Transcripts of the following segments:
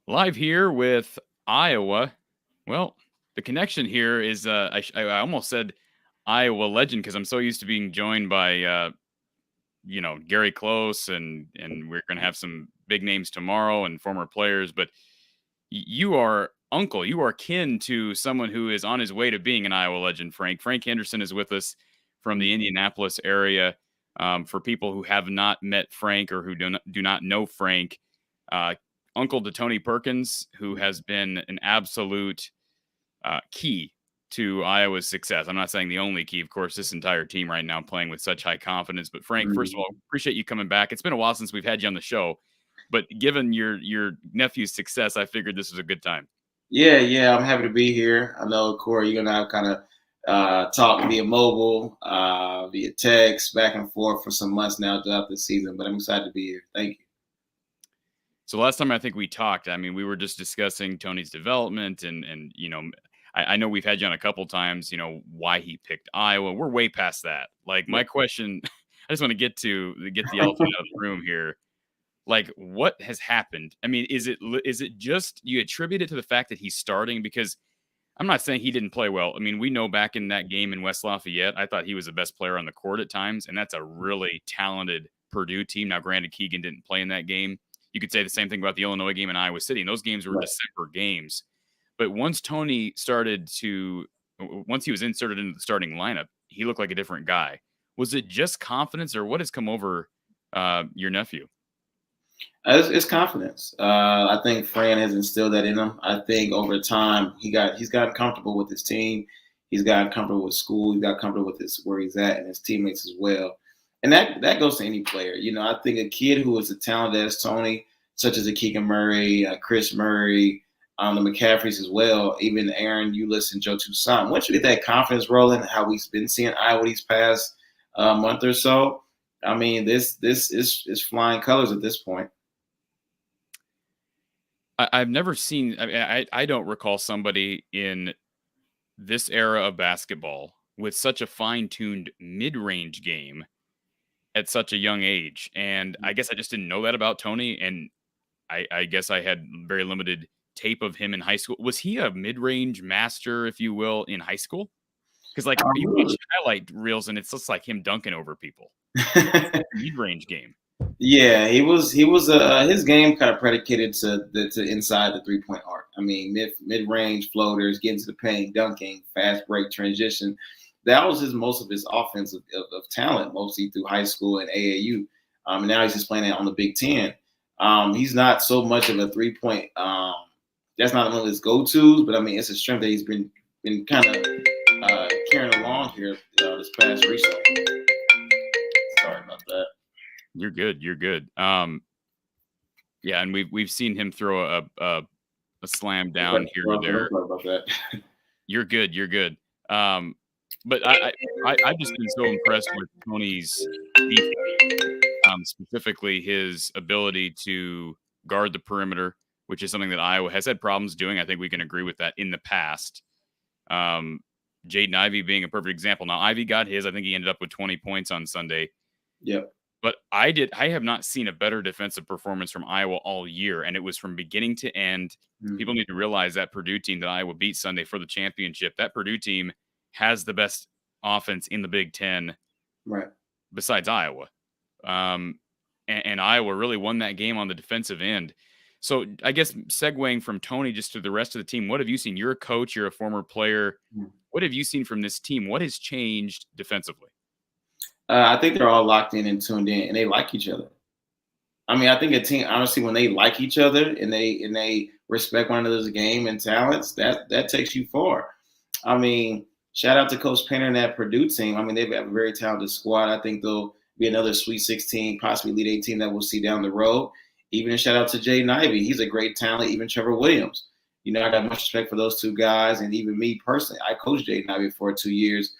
Live here with Iowa. Well, the connection here is I almost said Iowa legend because I'm so used to being joined by Gary Close and we're going to have some big names tomorrow and former players. But you are uncle, you are kin to someone who is on his way to being an Iowa legend. Frank Henderson is with us from the Indianapolis area. For people who have not met Frank or who do not know Frank, uh, uncle to Tony Perkins, who has been an absolute key to Iowa's success. I'm not saying the only key, of course, this entire team right now playing with such high confidence. But Frank, first of all, appreciate you coming back. It's been a while since we've had you on the show, but given your nephew's success, I figured this was a good time. Yeah, I'm happy to be here. I know, Corey, you're gonna have kind of talk via mobile, via text, back and forth for some months now throughout the season. But I'm excited to be here. Thank you. So last time I think we talked, I mean, we were just discussing Tony's development and I know we've had you on a couple times, why he picked Iowa. We're way past that. Like my question, I just want to get the elephant out of the room here. Like what has happened? I mean, is it just you attribute it to the fact that he's starting? Because I'm not saying he didn't play well. I mean, we know back in that game in West Lafayette, I thought he was the best player on the court at times, and that's a really talented Purdue team. Now, granted, Keegan didn't play in that game. You could say the same thing about the Illinois game in Iowa City, and those games were December games. But once once he was inserted into the starting lineup, he looked like a different guy. Was it just confidence, or what has come over your nephew? It's confidence. I think Fran has instilled that in him. I think over time he's gotten comfortable with his team. He's gotten comfortable with school. He's got comfortable with where he's at and his teammates as well. And that goes to any player. I think a kid who is as talented as Tony, such as a Keegan Murray, Chris Murray, the McCaffreys as well, even Aaron Eulis and Joe Toussaint. Once you get that confidence rolling, how we've been seeing Iowa these past month or so, I mean, this is flying colors at this point. I've never seen. I don't recall somebody in this era of basketball with such a fine-tuned mid-range game at such a young age. And I guess I just didn't know that about Tony. And I guess I had very limited tape of him in high school. Was he a mid-range master, if you will, in high school? Because like you watch highlight reels and it's just like him dunking over people. Mid-range game. Yeah, he was. His game kind of predicated to inside the 3-point arc. I mean, mid range floaters, getting to the paint, dunking, fast break transition. That was most of his offense of talent, mostly through high school and AAU. And now he's just playing it on the Big Ten. He's not so much of a 3-point. That's not one of his go tos, but I mean, it's a strength that he's been kind of carrying along here this past recently. Sorry about that. You're good. Yeah, and we've seen him throw a slam down here or there. About that. You're good. But I've just been so impressed with Tony's defense, specifically his ability to guard the perimeter, which is something that Iowa has had problems doing. I think we can agree with that in the past. Jaden Ivey being a perfect example. Now, Ivey got his. I think he ended up with 20 points on Sunday. Yep. But I have not seen a better defensive performance from Iowa all year, and it was from beginning to end. Mm-hmm. People need to realize that Purdue team that Iowa beat Sunday for the championship, that Purdue team has the best offense in the Big Ten, right? Besides Iowa. And Iowa really won that game on the defensive end. So I guess segueing from Tony just to the rest of the team, what have you seen? You're a coach, you're a former player. Mm-hmm. What have you seen from this team? What has changed defensively? I think they're all locked in and tuned in, and they like each other. I mean, I think a team, honestly, when they like each other and they respect one another's game and talents, that takes you far. I mean, shout out to Coach Painter and that Purdue team. I mean, they have a very talented squad. I think they'll be another Sweet 16, possibly Elite 8 team that we'll see down the road. Even a shout out to Jaden Ivey. He's a great talent. Even Trevor Williams. I got much respect for those two guys, and even me personally. I coached Jaden Ivey for 2 years.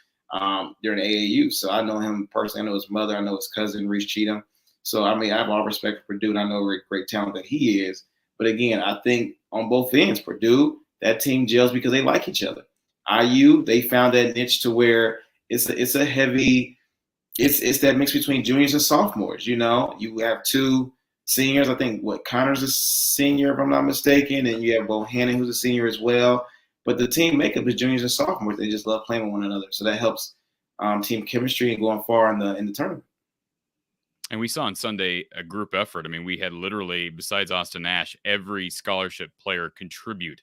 During AAU. So I know him personally. I know his mother. I know his cousin, Reese Cheatham. So, I mean, I have all respect for Purdue, and I know great talent that he is. But, again, I think on both ends, Purdue, that team gels because they like each other. IU, they found that niche to where it's a heavy – it's that mix between juniors and sophomores, You have two seniors. I think Connor's a senior, if I'm not mistaken, and you have Bohannon, who's a senior as well. But the team makeup is juniors and sophomores. They just love playing with one another, so that helps team chemistry and going far in the tournament. And we saw on Sunday a group effort. I mean, we had literally, besides Austin Ash, every scholarship player contribute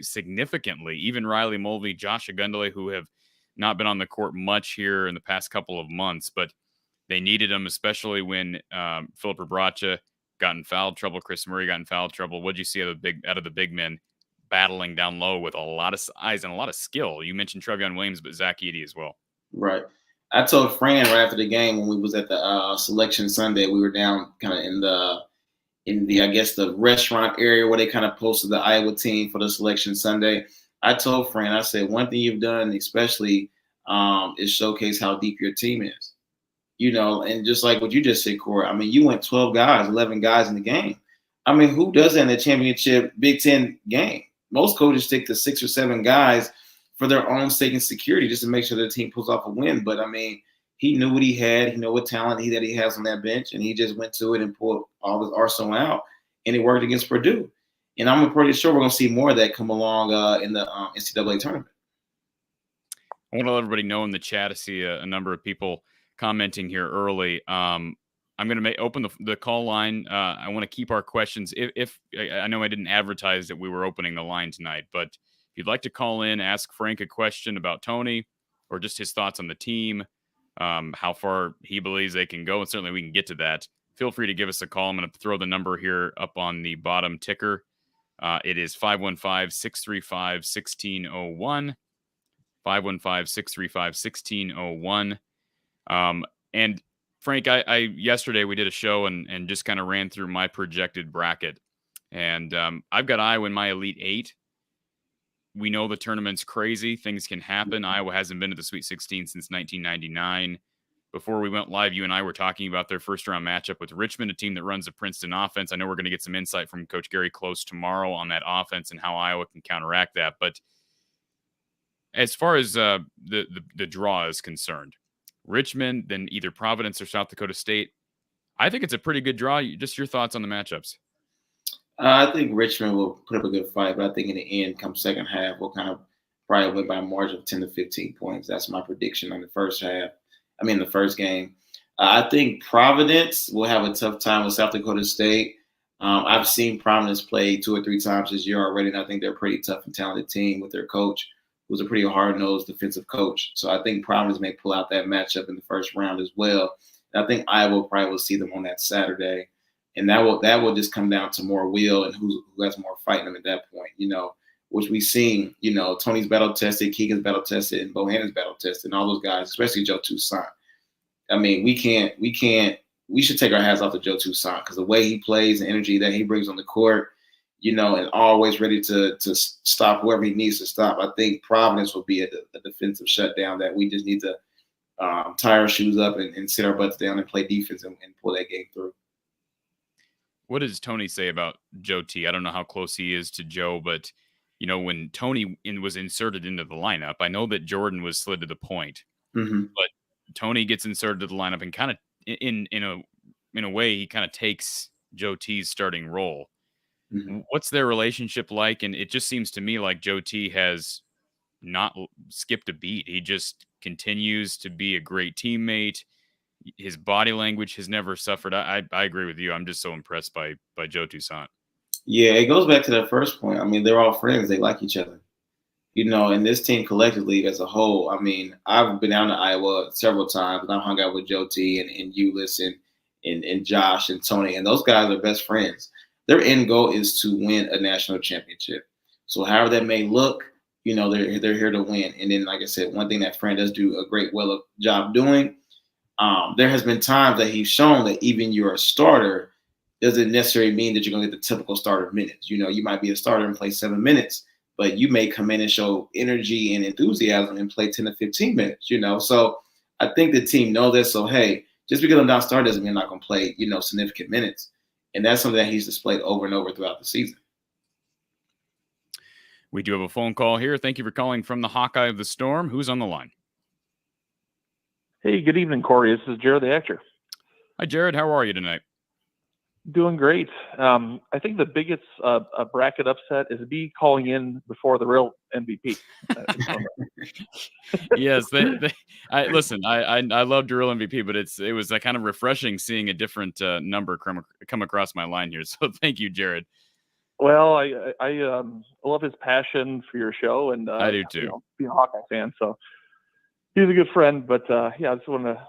significantly. Even Riley Mulvey, Josh Agundale, who have not been on the court much here in the past couple of months, but they needed them, especially when Philip Bracha got in foul trouble. Chris Murray got in foul trouble. What'd you see out of the big men battling down low with a lot of size and a lot of skill? You mentioned Trevion Williams, but Zach Edey as well. Right. I told Fran right after the game when we was at the selection Sunday, we were down kind of in the I guess the restaurant area where they kind of posted the Iowa team for the selection Sunday. I told Fran, I said, one thing you've done especially is showcase how deep your team is. And just like what you just said, Corey, I mean, you went 12 guys, 11 guys in the game. I mean, who does that in the championship Big Ten game? Most coaches stick to 6 or 7 guys for their own sake and security, just to make sure the team pulls off a win. But I mean, he knew what he had. He knew what talent that he has on that bench, and he just went to it and pulled all his arsenal out, and it worked against Purdue. And I'm pretty sure we're going to see more of that come along in the NCAA tournament. I want to let everybody know in the chat. I see a number of people commenting here early. I'm going to open the call line. I want to keep our questions. If I know I didn't advertise that we were opening the line tonight, but if you'd like to call in, ask Frank a question about Tony or just his thoughts on the team, how far he believes they can go, and certainly we can get to that. Feel free to give us a call. I'm going to throw the number here up on the bottom ticker. It is 515-635-1601. 515-635-1601. And Frank, I yesterday we did a show and just kind of ran through my projected bracket. And I've got Iowa in my Elite 8. We know the tournament's crazy. Things can happen. Iowa hasn't been to the Sweet 16 since 1999. Before we went live, you and I were talking about their first-round matchup with Richmond, a team that runs a Princeton offense. I know we're going to get some insight from Coach Gary Close tomorrow on that offense and how Iowa can counteract that. But as far as the draw is concerned, Richmond, then either Providence or South Dakota State, I think it's a pretty good draw. Just your thoughts on the matchups. I think Richmond will put up a good fight, but I think in the end, come second half, we'll kind of probably win by a margin of 10 to 15 points. That's my prediction on the first game. I think Providence will have a tough time with South Dakota State. I've seen Providence play 2 or 3 times this year already, and I think they're a pretty tough and talented team with their coach, who's a pretty hard-nosed defensive coach. So I think Providence may pull out that matchup in the first round as well. And I think Iowa probably will see them on that Saturday. And that will just come down to more will and who has more fight in them at that point, which we've seen, Tony's battle tested, Keegan's battle tested, and Bohannon's battle tested, and all those guys, especially Joe Toussaint. I mean, we should take our hats off to Joe Toussaint because the way he plays, the energy that he brings on the court, and always ready to stop whoever he needs to stop. I think Providence will be a defensive shutdown that we just need to tie our shoes up and sit our butts down and play defense and pull that game through. What does Tony say about Joe T? I don't know how close he is to Joe, but when Tony was inserted into the lineup, I know that Jordan was slid to the point, but Tony gets inserted to the lineup and kind of in a way he kind of takes Joe T's starting role. What's their relationship like? And it just seems to me like Joe T has not skipped a beat. He just continues to be a great teammate. His body language has never suffered. I agree with you. I'm just so impressed by Joe Toussaint. Yeah, it goes back to that first point. I mean, they're all friends. They like each other. And this team collectively as a whole, I mean, I've been down to Iowa several times, and I've hung out with Joe T and Ulyss and Josh and Tony, and those guys are best friends. Their end goal is to win a national championship. So however that may look, they're here to win. And then, like I said, one thing that Fran does do a great job doing, there has been times that he's shown that even you're a starter doesn't necessarily mean that you're going to get the typical starter minutes. You might be a starter and play 7 minutes, but you may come in and show energy and enthusiasm and play 10 to 15 minutes, So I think the team knows that. So, hey, just because I'm not starting doesn't mean I'm not going to play, significant minutes. And that's something that he's displayed over and over throughout the season. We do have a phone call here. Thank you for calling from the Hawkeye of the Storm. Who's on the line? Hey, good evening, Corey. This is Jared the Actor. Hi, Jared. How are you tonight? Doing great. I think the biggest bracket upset is me calling in before the real MVP. Yes, listen. I loved your real MVP, but it was kind of refreshing seeing a different number come across my line here. So thank you, Jared. Well, I love his passion for your show, and I do too. Being a Hawkeye fan, so he's a good friend. But yeah, I just wanted to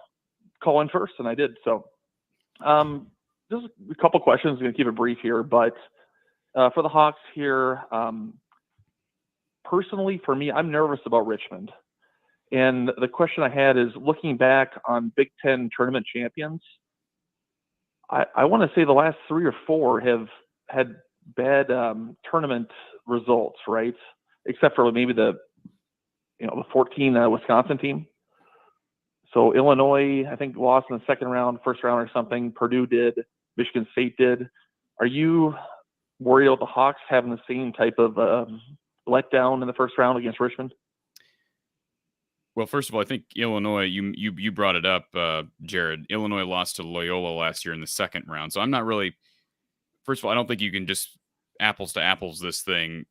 call in first, and I did. So, just a couple questions. I'm going to keep it brief here, but for the Hawks here, personally, for me, I'm nervous about Richmond. And the question I had is, looking back on Big Ten tournament champions, I want to say the last 3 or 4 have had bad tournament results, right? Except for maybe the 14 Wisconsin team. So Illinois, I think, lost in the second round, first round or something. Purdue did. Michigan State did. Are you worried about the Hawks having the same type of letdown in the first round against Richmond? Well, first of all, I think Illinois, you brought it up, Jared. Illinois lost to Loyola last year in the second round. So I'm not really, first of all, I don't think you can just apples to apples this thing.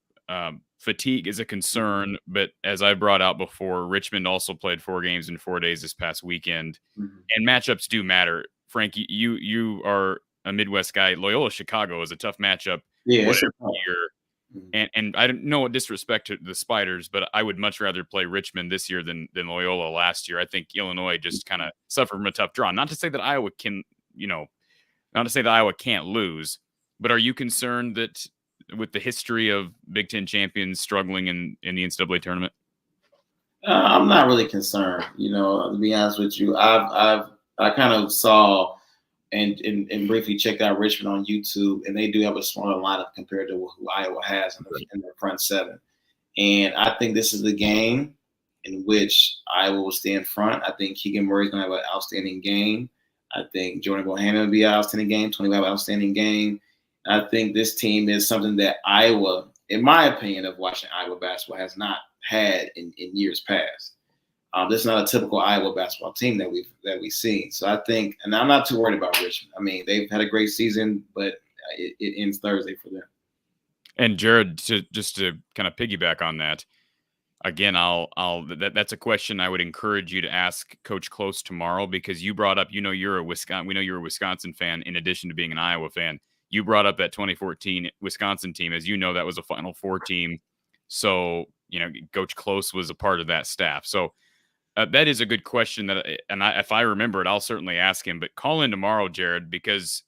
Fatigue is a concern, but as I brought out before, Richmond also played 4 games in 4 days this past weekend. And matchups do matter. Frank, you are a Midwest guy. Loyola Chicago is a tough matchup whatever year. And I don't know, disrespect to the Spiders, but I would much rather play Richmond this year than Loyola last year. I think Illinois just kind of suffered from a tough draw. Not to say that Iowa can't lose, but are you concerned that with the history of Big Ten champions struggling in the NCAA tournament? I'm not really concerned. To be honest with you, I kind of saw and briefly checked out Richmond on YouTube, and they do have a smaller lineup compared to who Iowa has in their front 7. And I think this is the game in which Iowa will stay in front. I think Keegan Murray is going to have an outstanding game. I think Jordan Bohannon will be an outstanding game. Tony will have an outstanding game. I think this team is something that Iowa, in my opinion, of watching Iowa basketball, has not had in years past. This is not a typical Iowa basketball team that we've seen. So I think, and I'm not too worried about Richmond. I mean, they've had a great season, but it ends Thursday for them. And Jared, just to kind of piggyback on that, again, that's a question I would encourage you to ask Coach Close tomorrow, because you brought up, we know you're a Wisconsin fan in addition to being an Iowa fan. You brought up that 2014 Wisconsin team. As you know, that was a Final Four team. So, Coach Close was a part of that staff. So that is a good question if I remember it, I'll certainly ask him. But call in tomorrow, Jared, because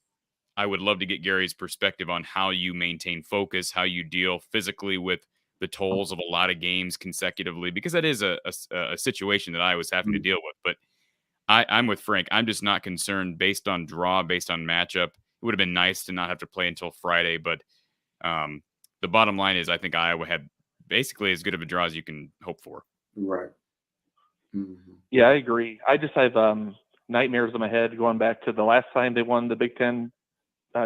I would love to get Gary's perspective on how you maintain focus, how you deal physically with the tolls of a lot of games consecutively, because that is a situation that I was having to deal with. But I'm with Frank. I'm just not concerned based on draw, based on matchup. It would have been nice to not have to play until Friday, but the bottom line is I think Iowa had basically as good of a draw as you can hope for. Right. Mm-hmm. Yeah, I agree. I just have nightmares in my head going back to the last time they won the Big Ten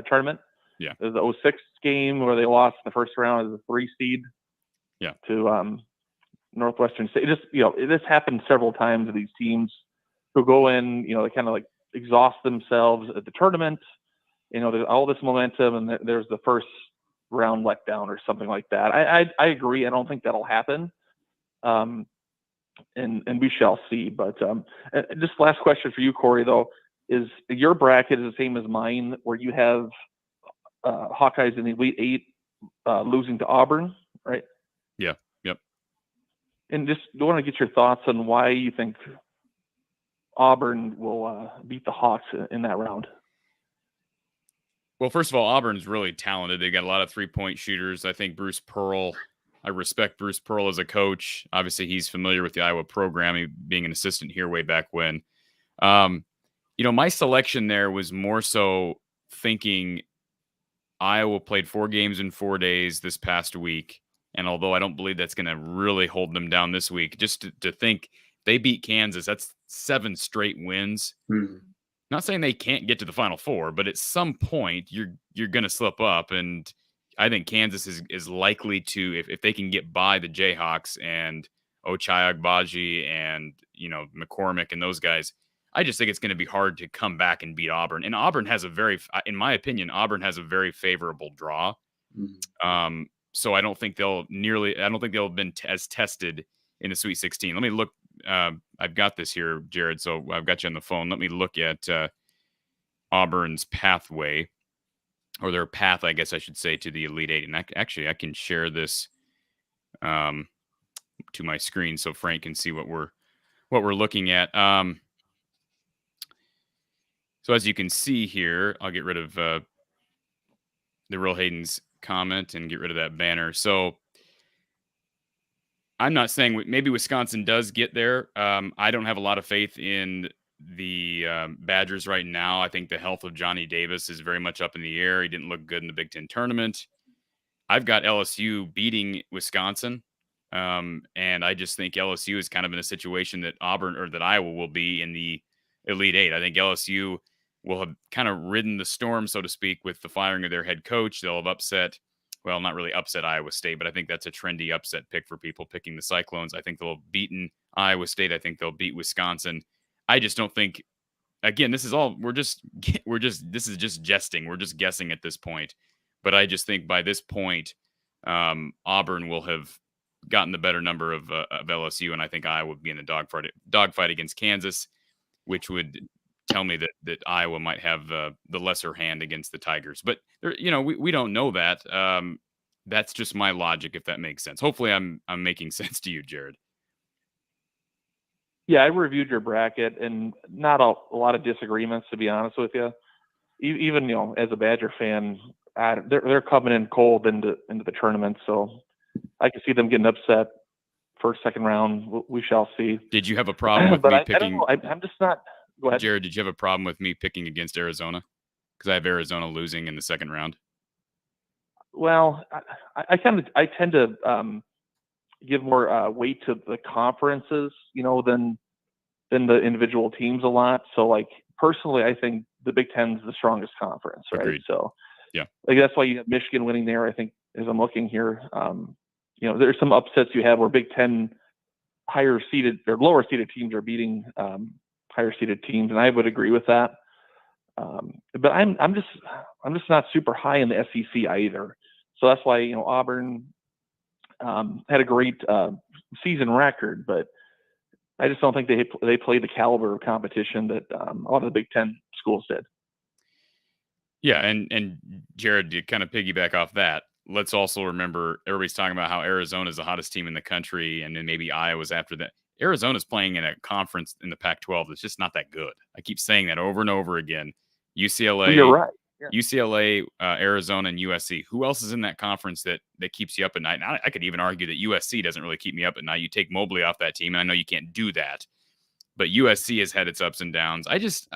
tournament. Yeah. It was the 2006 game where they lost in the first round as a 3 seed. Yeah. To Northwestern State. This happened several times with these teams who go in, they kind of like exhaust themselves at the tournament. There's all this momentum, and there's the first round letdown or something like that. I agree. I don't think that'll happen. And we shall see. But just last question for you, Corey, though, is your bracket is the same as mine, where you have Hawkeyes in the Elite 8 losing to Auburn, right? Yeah. Yep. And just want to get your thoughts on why you think Auburn will beat the Hawks in that round. Well, first of all, Auburn's really talented. They got a lot of 3-point shooters. I think Bruce Pearl, I respect Bruce Pearl as a coach. Obviously, he's familiar with the Iowa program, being an assistant here way back when. My selection there was more so thinking Iowa played 4 games in 4 days this past week. And although I don't believe that's going to really hold them down this week, just to think they beat Kansas, that's 7 straight wins. Mm-hmm. Not saying they can't get to the Final Four, but at some point you're going to slip up. And I think Kansas is likely to, if they can get by the Jayhawks and Ochai Agbaji and, McCormick and those guys, I just think it's going to be hard to come back and beat Auburn. And Auburn has in my opinion, Auburn has a very favorable draw. Mm-hmm. So I don't think they'll have been as tested in the Sweet 16. Let me look. I've got this here, Jared. So I've got you on the phone. Let me look at Auburn's pathway, or their path, I guess I should say, to the Elite Eight. And I can share this to my screen so Frank can see what we're looking at. So as you can see here, I'll get rid of the Real Hayden's comment and get rid of that banner. So I'm not saying maybe Wisconsin does get there. I don't have a lot of faith in the Badgers right now. I think the health of Johnny Davis is very much up in the air. He didn't look good in the Big Ten tournament. I've got LSU beating Wisconsin. And I just think LSU is kind of in a situation that Iowa will be in the Elite Eight. I think LSU will have kind of ridden the storm, so to speak, with the firing of their head coach. They'll have not really upset Iowa State, but I think that's a trendy upset pick for people picking the Cyclones. I think they'll have beaten Iowa State. I think they'll beat Wisconsin. I just don't think, again, this is just jesting. We're just guessing at this point. But I just think by this point, Auburn will have gotten the better number of LSU, and I think Iowa would be in a dogfight against Kansas, which would tell me that Iowa might have the lesser hand against the Tigers. But we don't know that. That's just my logic, if that makes sense. Hopefully, I'm making sense to you, Jared. Yeah, I reviewed your bracket, and not a lot of disagreements, to be honest with you. Even as a Badger fan, they're coming in cold into the tournament, so I can see them getting upset first, second round. We shall see. Did you have a problem with me picking? I don't know. I'm just not. Go ahead, Jared. Did you have a problem with me picking against Arizona? Because I have Arizona losing in the second round. Well, I tend to give more weight to the conferences, than the individual teams a lot. So, like, personally, I think the Big Ten's the strongest conference, right? Agreed. So, yeah, like that's why you have Michigan winning there. I think, as I'm looking here, there's some upsets you have where Big Ten higher seeded or lower seeded teams are beating higher seeded teams, and I would agree with that. But I'm just not super high in the SEC either. So that's why Auburn had a great season record, but I just don't think they played the caliber of competition that a lot of the Big Ten schools did. Yeah, and Jared, to kind of piggyback off that, let's also remember everybody's talking about how Arizona is the hottest team in the country, and then maybe Iowa's after that. Arizona's playing in a conference in the Pac-12 that's just not that good. I keep saying that over and over again. UCLA, well, you're right. Yeah. UCLA, Arizona, and USC. Who else is in that conference that keeps you up at night? And I could even argue that USC doesn't really keep me up at night. You take Mobley off that team, and I know you can't do that, but USC has had its ups and downs. I just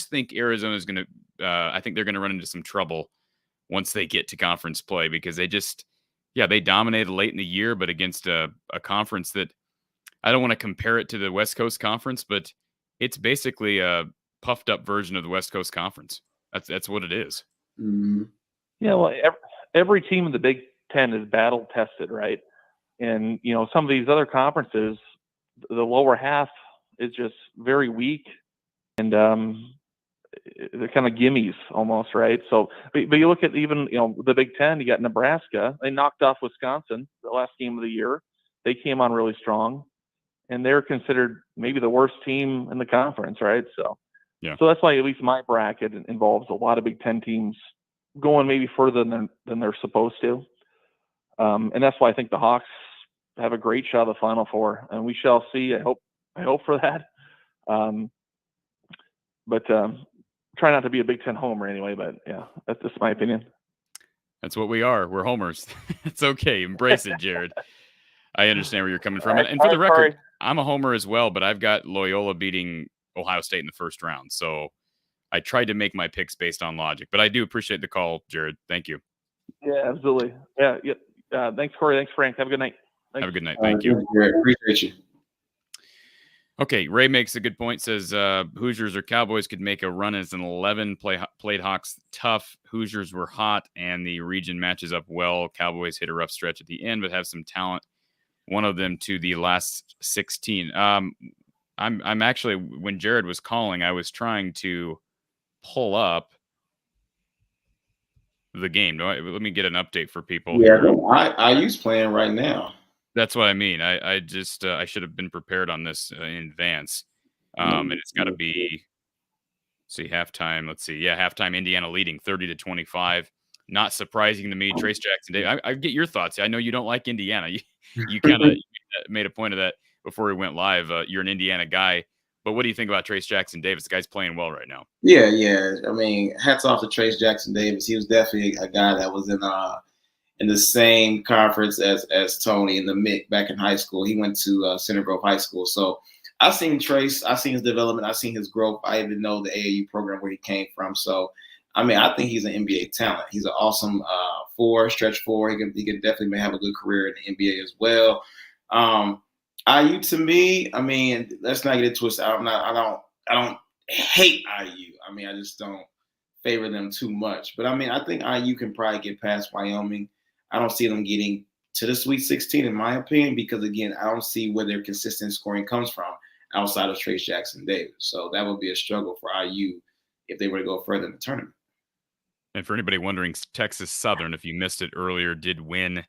think Arizona's going to. I think they're going to run into some trouble once they get to conference play because they dominated late in the year, but against a conference that I don't want to compare it to the West Coast Conference, but it's basically a puffed up version of the West Coast Conference. That's what it is. Mm-hmm. Yeah, well, every team in the Big Ten is battle tested, right? And some of these other conferences, the lower half is just very weak, and they're kind of gimmies almost, right? So, but you look at even the Big Ten. You got Nebraska. They knocked off Wisconsin the last game of the year. They came on really strong, and they're considered maybe the worst team in the conference, right? So. Yeah. So that's why at least my bracket involves a lot of Big Ten teams going maybe further than they're supposed to. And that's why I think the Hawks have a great shot of the Final Four, and we shall see. I hope for that. But try not to be a Big Ten homer anyway. But yeah, that's just my opinion. That's what we are. We're homers. It's okay. Embrace it, Jared. I understand where you're coming from. And for the record, I'm a homer as well, but I've got Loyola beating Ohio State in the first round. So I tried to make my picks based on logic, but I do appreciate the call, Jared. Thank you. Yeah, absolutely. Yeah. Thanks, Corey. Thanks, Frank. Have a good night. Thanks. Have a good night. Thank you. Appreciate you. Okay. Ray makes a good point. Says Hoosiers or Cowboys could make a run as an 11 played Hawks tough. Hoosiers were hot and the region matches up well. Cowboys hit a rough stretch at the end, but have some talent. One of them to the last 16. I'm actually, when Jared was calling, I was trying to pull up the game. Let me get an update for people Yeah, here. IU's playing right now. That's what I mean. I just I should have been prepared on this in advance. And it's got to be, see, halftime. Let's see. Yeah, halftime. Indiana leading 30-25. Not surprising to me. Trace Jackson Davis. I get your thoughts. I know you don't like Indiana. You kind of made a point of that before we went live. You're an Indiana guy, but what do you think about Trace Jackson Davis? The guy's playing well right now. Yeah. I mean, hats off to Trace Jackson Davis. He was definitely a guy that was in the same conference as Tony in the MIC back in high school. He went to Center Grove High School. So I've seen Trace. I've seen his development. I've seen his growth. I even know the AAU program where he came from. So, I mean, I think he's an NBA talent. He's an awesome stretch four. He can definitely have a good career in the NBA as well. IU, to me, I mean, let's not get it twisted. I don't hate IU. I mean, I just don't favor them too much. But I mean, I think IU can probably get past Wyoming. I don't see them getting to the Sweet 16, in my opinion, because, again, I don't see where their consistent scoring comes from outside of Trace Jackson Davis. So that would be a struggle for IU if they were to go further in the tournament. And for anybody wondering, Texas Southern, if you missed it earlier, did win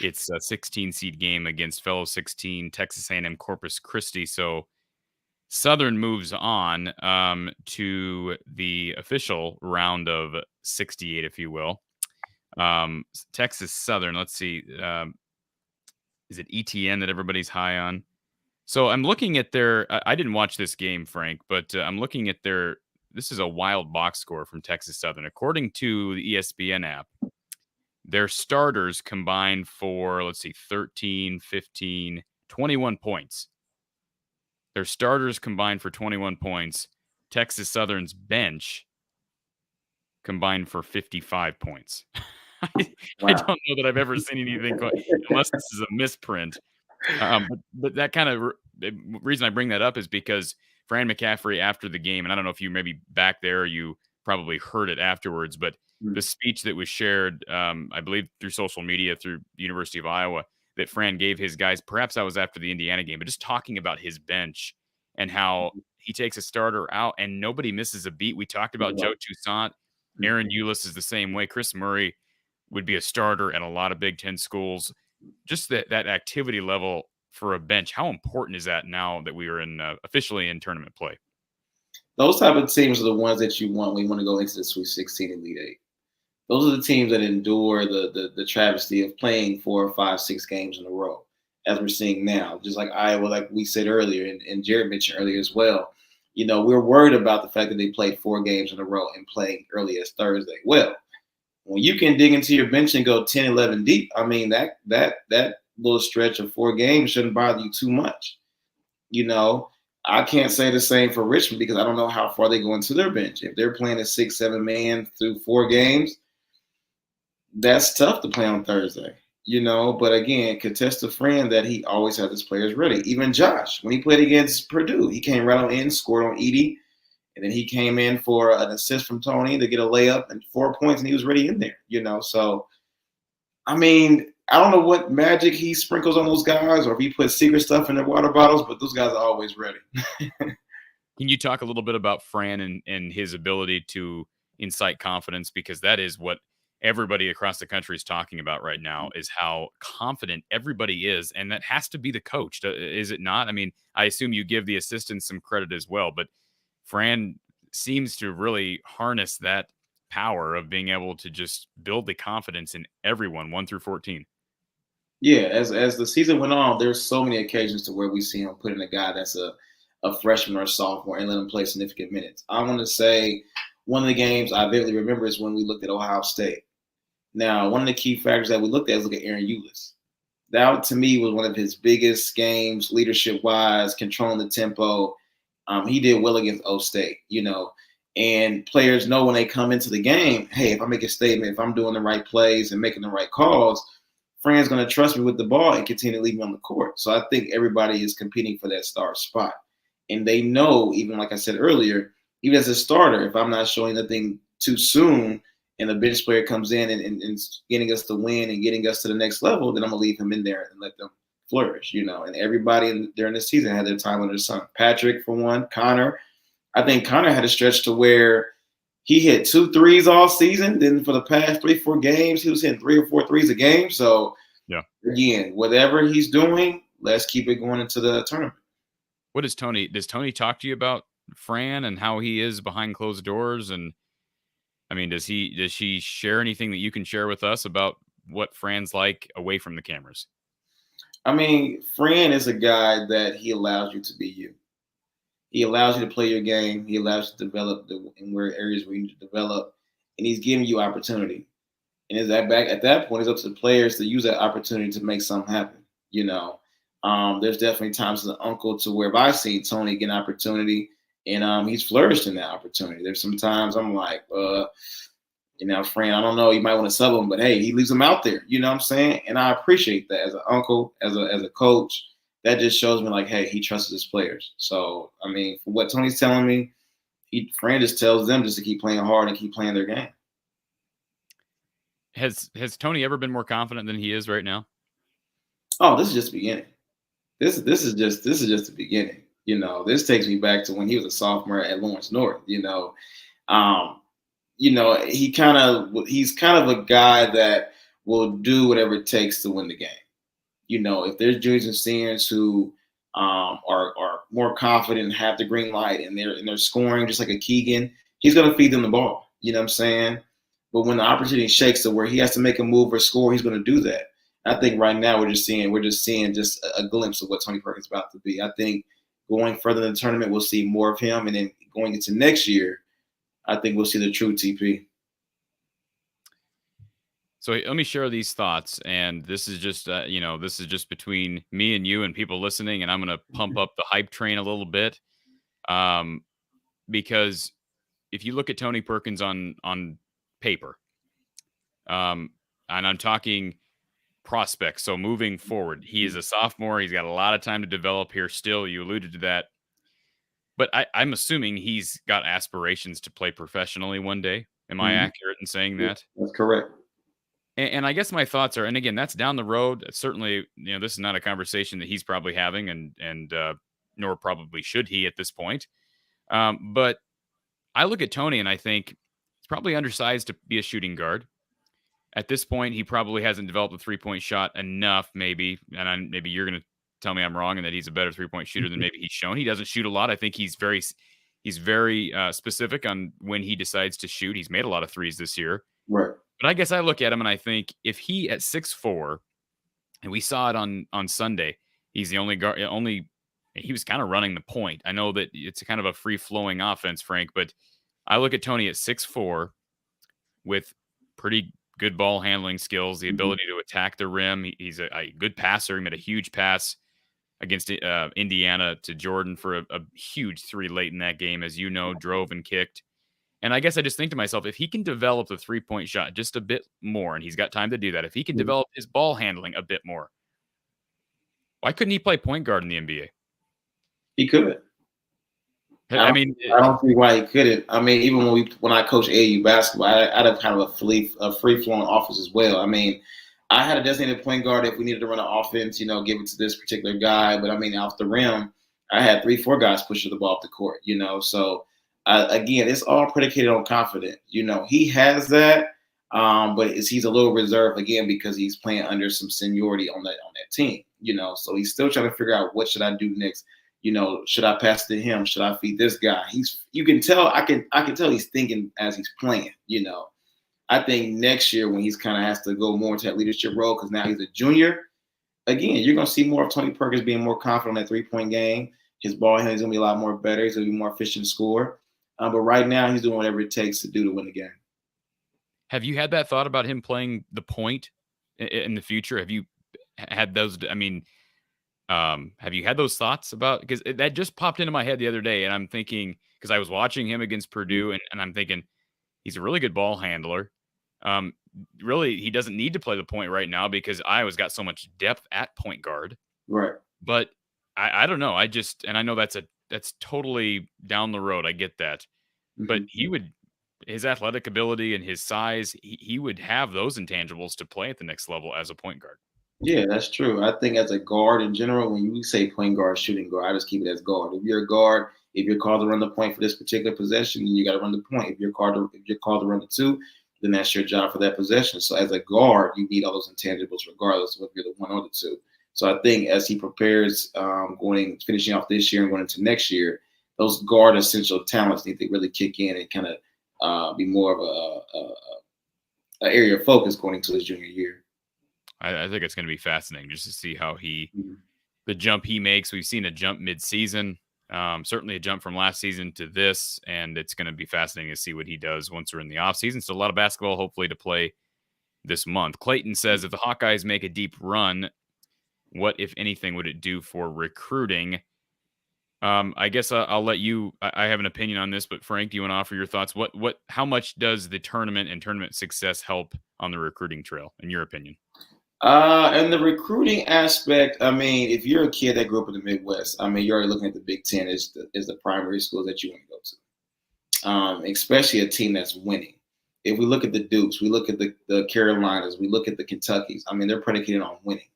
its 16-seed game against fellow 16 Texas A&M Corpus Christi. So Southern moves on to the official round of 68, if you will. Texas Southern, let's see. Is it ETN that everybody's high on? So I'm looking at their, I didn't watch this game, Frank, but I'm looking at their, this is a wild box score from Texas Southern. According to the ESPN app, their starters combined for, let's see, 13, 15, 21 points. Their starters combined for 21 points. Texas Southern's bench combined for 55 points. I don't know that I've ever seen anything, unless this is a misprint. But that kind of the reason I bring that up is because Fran McCaffrey, after the game, and I don't know if you maybe back there, or you probably heard it afterwards, but the speech that was shared, I believe through social media, through the University of Iowa, that Fran gave his guys, perhaps that was after the Indiana game, but just talking about his bench and how he takes a starter out and nobody misses a beat. We talked about Joe Toussaint. Aaron Eulis is the same way. Chris Murray would be a starter at a lot of Big Ten schools. Just that activity level for a bench, how important is that now that we are in officially in tournament play? Those type of teams are the ones that you want when you want to go into the Sweet 16 and Elite Eight. Those are the teams that endure the travesty of playing 4 or 5, 6 games in a row, as we're seeing now. Just like Iowa, like we said earlier, and Jared mentioned earlier as well. You know, we're worried about the fact that they played 4 games in a row and playing early as Thursday. Well, when you can dig into your bench and go 10, 11 deep, I mean, that little stretch of 4 games shouldn't bother you too much. You know, I can't say the same for Richmond because I don't know how far they go into their bench. If they're playing a 6, 7 man through 4 games, that's tough to play on Thursday, you know. But again, contest a friend that he always has his players ready. Even Josh, when he played against Purdue, he came right on in, scored on Edie, and then he came in for an assist from Tony to get a layup and 4 points, and he was ready in there, you know. So, I mean, I don't know what magic he sprinkles on those guys or if he puts secret stuff in their water bottles, but those guys are always ready. Can you talk a little bit about Fran and his ability to incite confidence? Because that is what everybody across the country is talking about right now, is how confident everybody is. And that has to be the coach, is it not? I mean, I assume you give the assistants some credit as well, but Fran seems to really harness that power of being able to just build the confidence in everyone, 1 through 14. Yeah, as the season went on, there's so many occasions to where we see him put in a guy that's a freshman or a sophomore and let him play significant minutes. I want to say one of the games I vividly remember is when we looked at Ohio State. Now, one of the key factors that we looked at is look at Aaron Eulis. That, to me, was one of his biggest games, leadership-wise, controlling the tempo. He did well against O State, you know. And players know when they come into the game, hey, if I make a statement, if I'm doing the right plays and making the right calls, Fran's going to trust me with the ball and continue to leave me on the court. So I think everybody is competing for that star spot. And they know, even like I said earlier, even as a starter, if I'm not showing nothing too soon and the bench player comes in and getting us the win and getting us to the next level, then I'm going to leave him in there and let them flourish, and everybody during the season had their time under the sun. Patrick, for one, Connor. I think Connor had a stretch to where he hit 2 threes all season. Then for the past 3-4 games, he was hitting 3 or 4 threes a game. So, yeah, again, whatever he's doing, let's keep it going into the tournament. What does Tony talk to you about Fran and how he is behind closed doors? And I mean, does she share anything that you can share with us about what Fran's like away from the cameras? I mean, Fran is a guy that he allows you to be you. He allows you to play your game. He allows you to develop in where areas where you need to develop, and he's giving you opportunity. And is that back at that point? It's up to the players to use that opportunity to make something happen. There's definitely times as an uncle to where if I've seen Tony get an opportunity and he's flourished in that opportunity. There's some times I'm like, Fran, I don't know, you might want to sub him, but hey, he leaves him out there. You know what I'm saying? And I appreciate that as an uncle, as a coach. That just shows me like, hey, he trusts his players. So, I mean, for what Tony's telling me, Fran just tells them just to keep playing hard and keep playing their game. Has Tony ever been more confident than he is right now? Oh, this is just the beginning. This is just the beginning. This takes me back to when he was a sophomore at Lawrence North. He's kind of a guy that will do whatever it takes to win the game. If there's juniors and seniors who are more confident and have the green light and they're scoring just like a Keegan, he's gonna feed them the ball. You know what I'm saying? But when the opportunity shakes to where he has to make a move or score, he's gonna do that. I think right now we're just seeing a glimpse of what Tony Perkins is about to be. I think going further in the tournament, we'll see more of him, and then going into next year, I think we'll see the true TP. So let me share these thoughts, and this is just this is just between me and you and people listening, and I'm going to pump up the hype train a little bit, because if you look at Tony Perkins on paper, and I'm talking prospects, so moving forward, he is a sophomore. He's got a lot of time to develop here. Still, you alluded to that, but I'm assuming he's got aspirations to play professionally one day. Am I accurate in saying that? That's correct. And I guess my thoughts are, and again, that's down the road. Certainly, this is not a conversation that he's probably having, and nor probably should he at this point. But I look at Tony and I think he's probably undersized to be a shooting guard. At this point, he probably hasn't developed a 3-point shot enough, maybe. And maybe you're going to tell me I'm wrong and that he's a better 3-point shooter than maybe he's shown. He doesn't shoot a lot. I think he's very specific on when he decides to shoot. He's made a lot of threes this year. Right. But I guess I look at him and I think if he at 6'4", and we saw it on Sunday, he's the only guard. He was kind of running the point. I know that it's kind of a free flowing offense, Frank, but I look at Tony at 6'4", with pretty good ball handling skills, the ability to attack the rim. He's a good passer. He made a huge pass against Indiana to Jordan for a huge 3 late in that game, as you know, drove and kicked. And I guess I just think to myself, if he can develop the 3-point shot just a bit more, and he's got time to do that, if he can develop his ball handling a bit more, why couldn't he play point guard in the NBA? He could. I don't see why he couldn't. I mean, even when I coached AAU basketball, I'd have kind of a free-flowing offense as well. I mean, I had a designated point guard if we needed to run an offense, give it to this particular guy. But, I mean, off the rim, I had 3-4 guys pushing the ball up the court, So, again, it's all predicated on confidence. He has that, but he's a little reserved, again, because he's playing under some seniority on that team, So he's still trying to figure out what should I do next. Should I pass to him? Should I feed this guy? You can tell, I can tell he's thinking as he's playing, I think next year when he's kind of has to go more into that leadership role because now he's a junior, again, you're going to see more of Tony Perkins being more confident on that 3-point game. His ball handling is going to be a lot more better. He's going to be more efficient scorer. But right now he's doing whatever it takes to win the game. Have you had that thought about him playing the point in the future? Have you had those? I mean, have you had those thoughts about, because that just popped into my head the other day, and I'm thinking, because I was watching him against Purdue, and I'm thinking he's a really good ball handler. Really, he doesn't need to play the point right now because Iowa's got so much depth at point guard. Right. But I don't know. And I know that's totally down the road. I get that. But his athletic ability and his size, he would have those intangibles to play at the next level as a point guard. Yeah, that's true. I think as a guard in general, when you say point guard, shooting guard, I just keep it as guard. If you're a guard, if you're called to run the point for this particular possession, then you got to run the point. If you're called to run the two, then that's your job for that possession. So as a guard, you need all those intangibles, regardless of if you're the one or the two. So I think as he prepares, finishing off this year and going into next year, those guard essential talents need to really kick in and kind of be more of a area of focus going into his junior year. I think it's going to be fascinating just to see how Mhm. the jump he makes. We've seen a jump mid-season, certainly a jump from last season to this, and it's going to be fascinating to see what he does once we're in the offseason. So a lot of basketball, hopefully, to play this month. Clayton says, if the Hawkeyes make a deep run, what, if anything, would it do for recruiting? I guess I'll let you. I have an opinion on this, but Frank, do you want to offer your thoughts? How much does the tournament and tournament success help on the recruiting trail, in your opinion? And the recruiting aspect, I mean, if you're a kid that grew up in the Midwest, I mean, you're already looking at the Big Ten as the primary school that you want to go to, especially a team that's winning. If we look at the Dukes, we look at the Carolinas, we look at the Kentuckys, I mean, they're predicated on winning.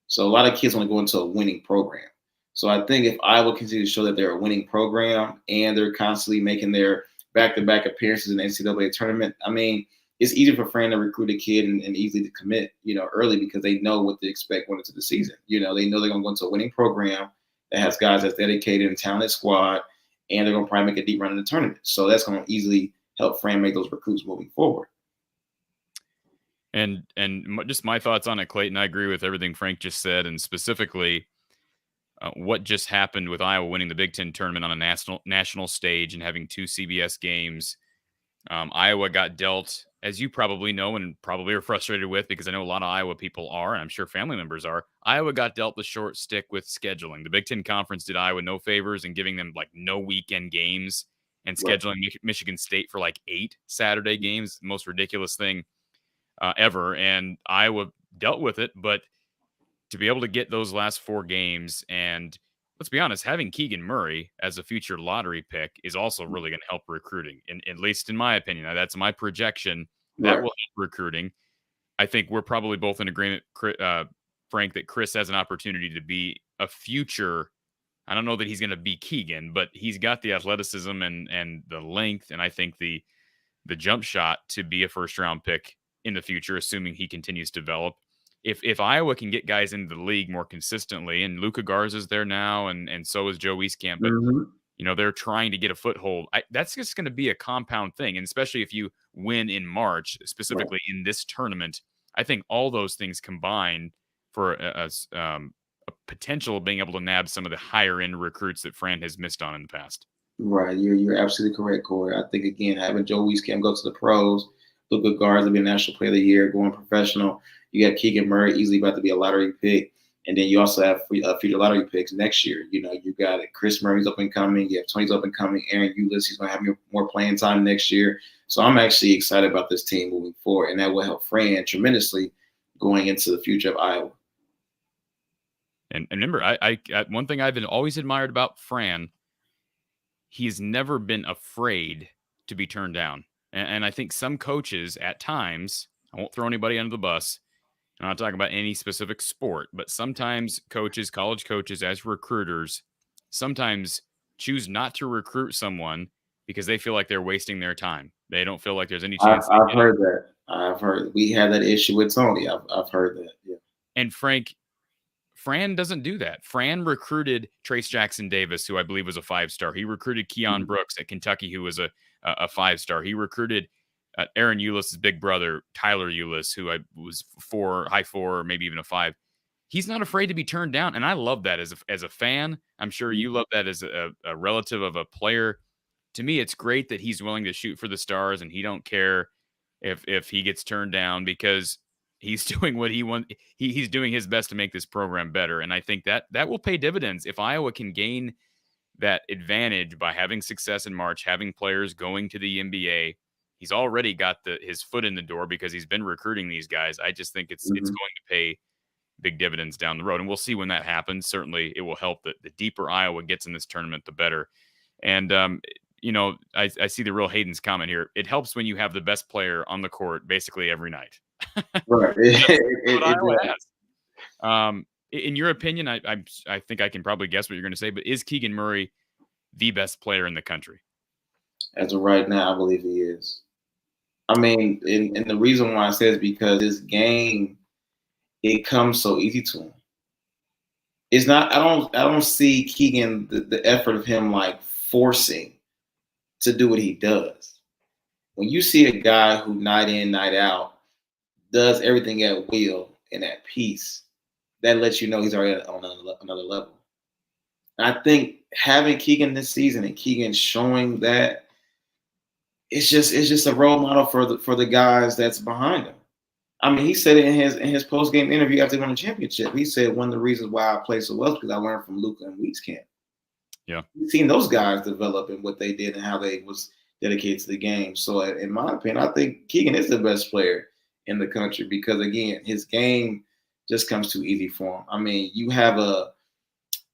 So a lot of kids want to go into a winning program. So I think if Iowa continues to show that they're a winning program and they're constantly making their back-to-back appearances in the NCAA tournament, I mean, it's easy for Fran to recruit a kid and easy to commit, early because they know what to expect going into the season. They know they're going to go into a winning program that has guys that's dedicated and talented squad, and they're going to probably make a deep run in the tournament. So that's going to easily help Fran make those recruits moving forward. And just my thoughts on it, Clayton. I agree with everything Frank just said, and specifically what just happened with Iowa winning the Big Ten tournament on a national stage and having 2 CBS games. Iowa got dealt, as you probably know and probably are frustrated with, because I know a lot of Iowa people are, and I'm sure family members are. Iowa got dealt the short stick with scheduling. The Big Ten Conference did Iowa no favors in giving them like no weekend games and scheduling Michigan State for like 8 Saturday games, the most ridiculous thing ever. And Iowa dealt with it, but to be able to get those last 4 games, and let's be honest, having Keegan Murray as a future lottery pick is also really going to help recruiting, at least in my opinion. Now, that's my projection. That will help recruiting. I think we're probably both in agreement, Frank, that Chris has an opportunity to be a future. I don't know that he's going to be Keegan, but he's got the athleticism and the length, and I think the jump shot to be a first-round pick in the future, assuming he continues to develop. If Iowa can get guys into the league more consistently, and Luka Garza's there now, and so is Joe Wieskamp, but they're trying to get a foothold. That's just going to be a compound thing, and especially if you win in March, specifically in this tournament, I think all those things combine for a potential of being able to nab some of the higher end recruits that Fran has missed on in the past. Right, you're absolutely correct, Corey. I think again having Joe Wieskamp go to the pros, Luka Garza be a National Player of the Year, going professional. You got Keegan Murray easily about to be a lottery pick, and then you also have future lottery picks next year. You got Chris Murray's up and coming. You have Tony's up and coming. Aaron Eulis, he's going to have more playing time next year. So I'm actually excited about this team moving forward, and that will help Fran tremendously going into the future of Iowa. And remember, I one thing I've always admired about Fran, he's never been afraid to be turned down. And I think some coaches at times, I won't throw anybody under the bus, I'm not talking about any specific sport, but sometimes coaches, college coaches as recruiters, sometimes choose not to recruit someone because they feel like they're wasting their time. They don't feel like there's any chance. I've heard that. I've heard we had that issue with Tony. I've heard that. Yeah. And Fran doesn't do that. Fran recruited Trace Jackson Davis, who I believe was a 5-star. He recruited Keon Brooks at Kentucky, who was a 5-star. He recruited Aaron Eulis' big brother, Tyler Eulis, who I was high 4, or maybe even a 5. He's not afraid to be turned down, and I love that as a fan. I'm sure you love that as a relative of a player. To me, it's great that he's willing to shoot for the stars, and he don't care if he gets turned down, because he's doing what he wants. He's doing his best to make this program better, and I think that will pay dividends if Iowa can gain that advantage by having success in March, having players going to the NBA. He's already got his foot in the door because he's been recruiting these guys. I just think it's going to pay big dividends down the road, and we'll see when that happens. Certainly, it will help that the deeper Iowa gets in this tournament, the better. And I see the real Hayden's comment here. It helps when you have the best player on the court basically every night. Right. Iowa has. In your opinion, I think I can probably guess what you're going to say, but is Keegan Murray the best player in the country? As of right now, I believe he is. I mean, and the reason why I say is because this game, it comes so easy to him. It's not. I don't see Keegan the effort of him like forcing to do what he does. When you see a guy who night in, night out does everything at will and at peace, that lets you know he's already on another level. And I think having Keegan this season and Keegan showing that it's just a role model for the guys that's behind him. I mean, he said it in his post game interview after he won the championship. He said one of the reasons why I play so well is because I learned from Luka and Weeks camp. Yeah, You've seen those guys develop and what they did and how they was dedicated to the game. So, in my opinion, I think Keegan is the best player in the country because again, his game just comes too easy for him. I mean, you have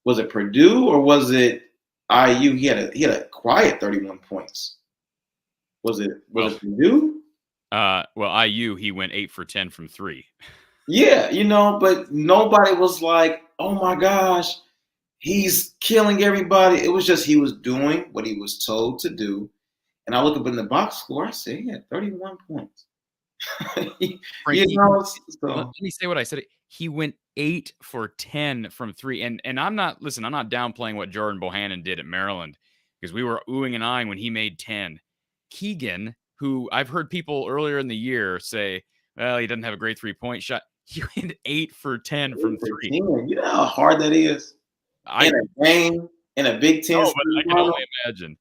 was it Purdue or was it IU? He had a quiet 31 points. Was it Purdue? Well, IU, he went 8 for 10 from 3. Yeah, but nobody was like, oh my gosh, he's killing everybody. It was just he was doing what he was told to do. And I look up in the box score, I say he had 31 points. Frank, let me say what I said. He went 8 for 10 from 3. And I'm not downplaying what Jordan Bohannon did at Maryland because we were oohing and eyeing when he made 10. Keegan, who I've heard people earlier in the year say, well, he doesn't have a great 3-point shot. He went 8 for 10 from 3. You know how hard that is? In a game, in a Big Ten. Oh, but I can only imagine.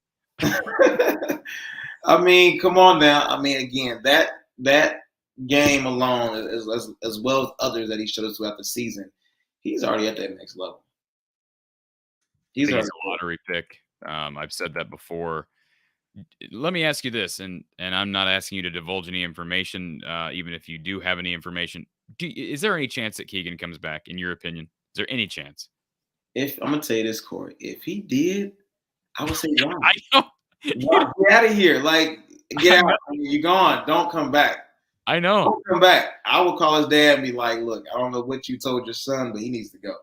I mean, come on now. I mean, again, that game alone, as well as others that he showed us throughout the season, he's already at that next level. He's a lottery pick. I've said that before. Let me ask you this, and I'm not asking you to divulge any information, even if you do have any information. Is there any chance that Keegan comes back, in your opinion? Is there any chance? If I'm gonna tell you this, Corey, if he did, I would say why. I know. Get out of here. Like, get out. You're gone. Don't come back. I know. Don't come back. I will call his dad and be like, look, I don't know what you told your son, but he needs to go.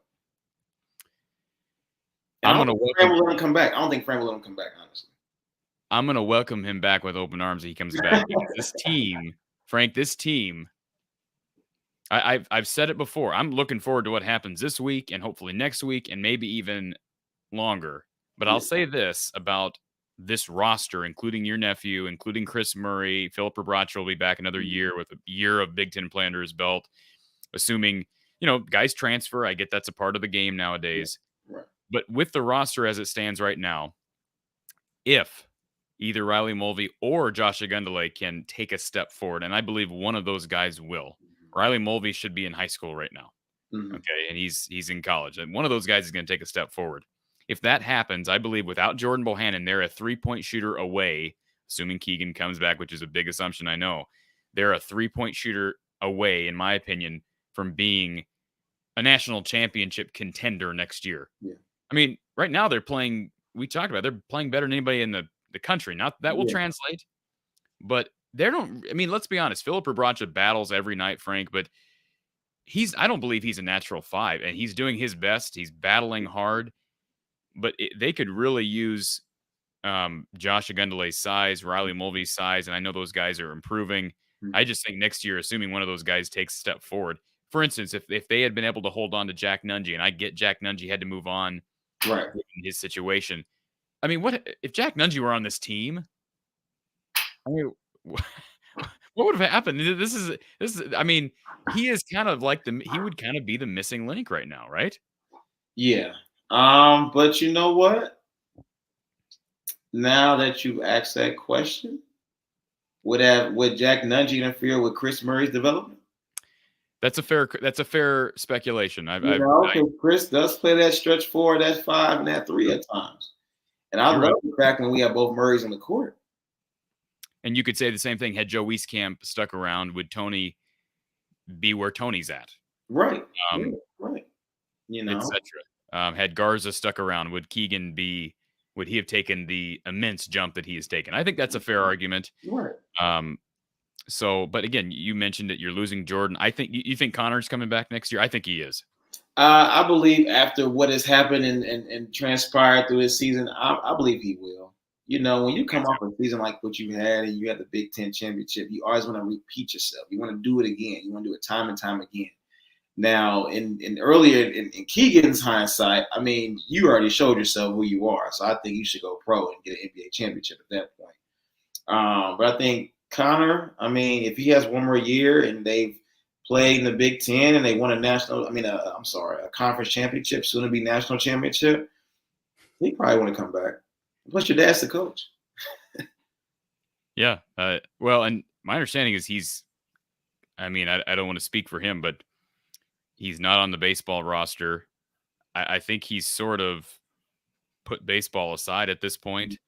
And I'm going to Frank will let him come back. I don't think Frank will let him come back, honestly. I'm going to welcome him back with open arms if he comes back. This team, Frank, I've said it before. I'm looking forward to what happens this week and hopefully next week and maybe even longer. But I'll say this about this roster, including your nephew, including Chris Murray. Philip Brada will be back another year with a year of Big Ten play under his belt, assuming, guys transfer. I get that's a part of the game nowadays. Right. But with the roster as it stands right now, if either Riley Mulvey or Josh Agundale can take a step forward, and I believe one of those guys will. Riley Mulvey should be in high school right now. Mm-hmm. Okay, and he's in college. And one of those guys is going to take a step forward. If that happens, I believe without Jordan Bohannon, they're a 3-point shooter away, assuming Keegan comes back, which is a big assumption, I know. They're a 3-point shooter away, in my opinion, from being a national championship contender next year. Yeah. I mean, right now they're playing better than anybody in the country. Not that will translate, but let's be honest. Philip Brada battles every night, Frank, but I don't believe he's a natural 5, and he's doing his best. He's battling hard, but they could really use Josh Agundale's size, Riley Mulvey's size, and I know those guys are improving. Mm-hmm. I just think next year, assuming one of those guys takes a step forward, for instance, if they had been able to hold on to Jack Nunge, and I get Jack Nunge had to move on in his situation. I mean, what if Jack Nunge were on this team? I mean, what would have happened? This is. I mean, he is kind of like he would kind of be the missing link right now, right? Yeah. But you know what? Now that you've asked that question, would Jack Nunge interfere with Chris Murray's development? That's a fair speculation. Chris does play that stretch 4, that 5, and that 3 at times. And I love the fact when we have both Murrays on the court. And you could say the same thing. Had Joe Wieskamp stuck around, would Tony be where Tony's at? Right. Right. Etc. Had Garza stuck around, would he have taken the immense jump that he has taken? I think that's a fair argument. Right. So, but again, you mentioned that you're losing Jordan. I think you think Connor's coming back next year. I think he is. I believe after what has happened and transpired through this season, I believe he will. When you come off a season like what you had and you had the Big Ten championship, you always want to repeat yourself. You want to do it again. You want to do it time and time again. Now, in earlier in Keegan's hindsight, I mean, you already showed yourself who you are. So I think you should go pro and get an NBA championship at that point. But I think Connor, I mean, if he has one more year and they've played in the Big Ten and they won a conference championship, soon to be national championship, he probably want to come back. Plus, your dad's the coach. Yeah. Well, and my understanding is I don't want to speak for him, but he's not on the baseball roster. I think he's sort of put baseball aside at this point.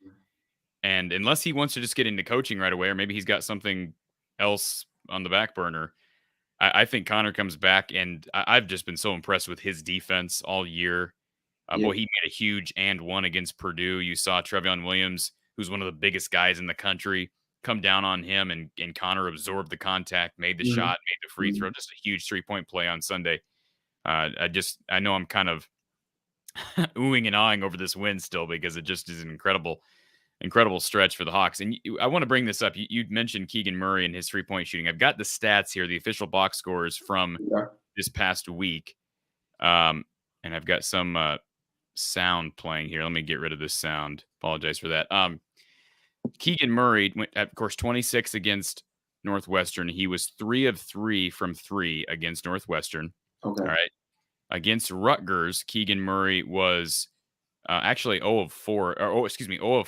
And unless he wants to just get into coaching right away, or maybe he's got something else on the back burner, I think Connor comes back, and I've just been so impressed with his defense all year. Boy, he made a huge and one against Purdue. You saw Trevion Williams, who's one of the biggest guys in the country, come down on him, and Connor absorbed the contact, made the shot, made the free throw. Just a huge 3-point play on Sunday. I know I'm kind of oohing and ahhing over this win still because it just is an incredible stretch for the Hawks. And I want to bring this up. You mentioned Keegan Murray and his 3-point shooting. I've got the stats here, the official box scores from this past week. And I've got some sound playing here. Let me get rid of this sound. Apologize for that. Keegan Murray went, of course, 26 against Northwestern. He was 3 of 3 from 3 against Northwestern. Okay. All right. Against Rutgers, Keegan Murray was actually 0 of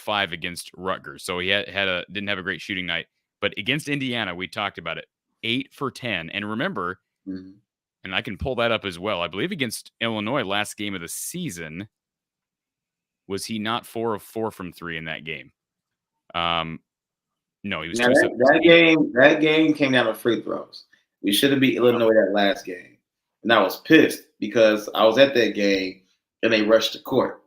5 against Rutgers. So he didn't have a great shooting night. But against Indiana, we talked about it, 8 for 10. And remember, and I can pull that up as well, I believe against Illinois last game of the season, was he not 4 of 4 from 3 in that game? No, he was 2 that game came down to free throws. We should have beat Illinois that last game. And I was pissed because I was at that game and they rushed the court.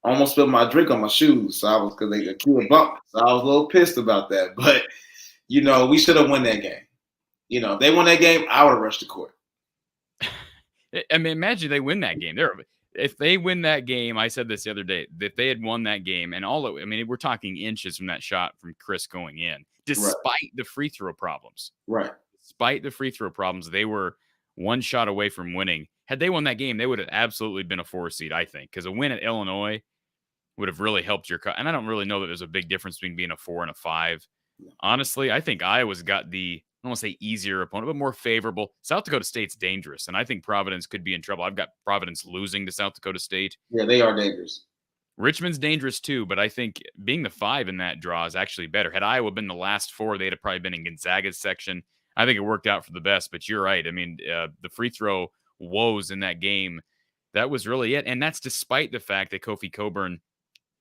Almost spilled my drink on my shoes. So because they accused bump. So I was a little pissed about that. But, we should have won that game. If they won that game, I would have rushed the court. I mean, imagine they win that game. If they win that game, I said this the other day, if they had won that game and we're talking inches from that shot from Chris going in, despite the free throw problems. Right. Despite the free throw problems, they were one shot away from winning. Had they won that game, they would have absolutely been a 4 seed, I think, because a win at Illinois would have really helped your cut. And I don't really know that there's a big difference between being a 4 and a 5. Honestly, I think Iowa's got I don't want to say easier opponent, but more favorable. South Dakota State's dangerous, and I think Providence could be in trouble. I've got Providence losing to South Dakota State. Yeah, they are dangerous. Richmond's dangerous too, but I think being the 5 in that draw is actually better. Had Iowa been the last 4, they'd have probably been in Gonzaga's section. I think it worked out for the best, but you're right. I mean, the free throw woes in that game, that was really it. And that's despite the fact that Kofi Coburn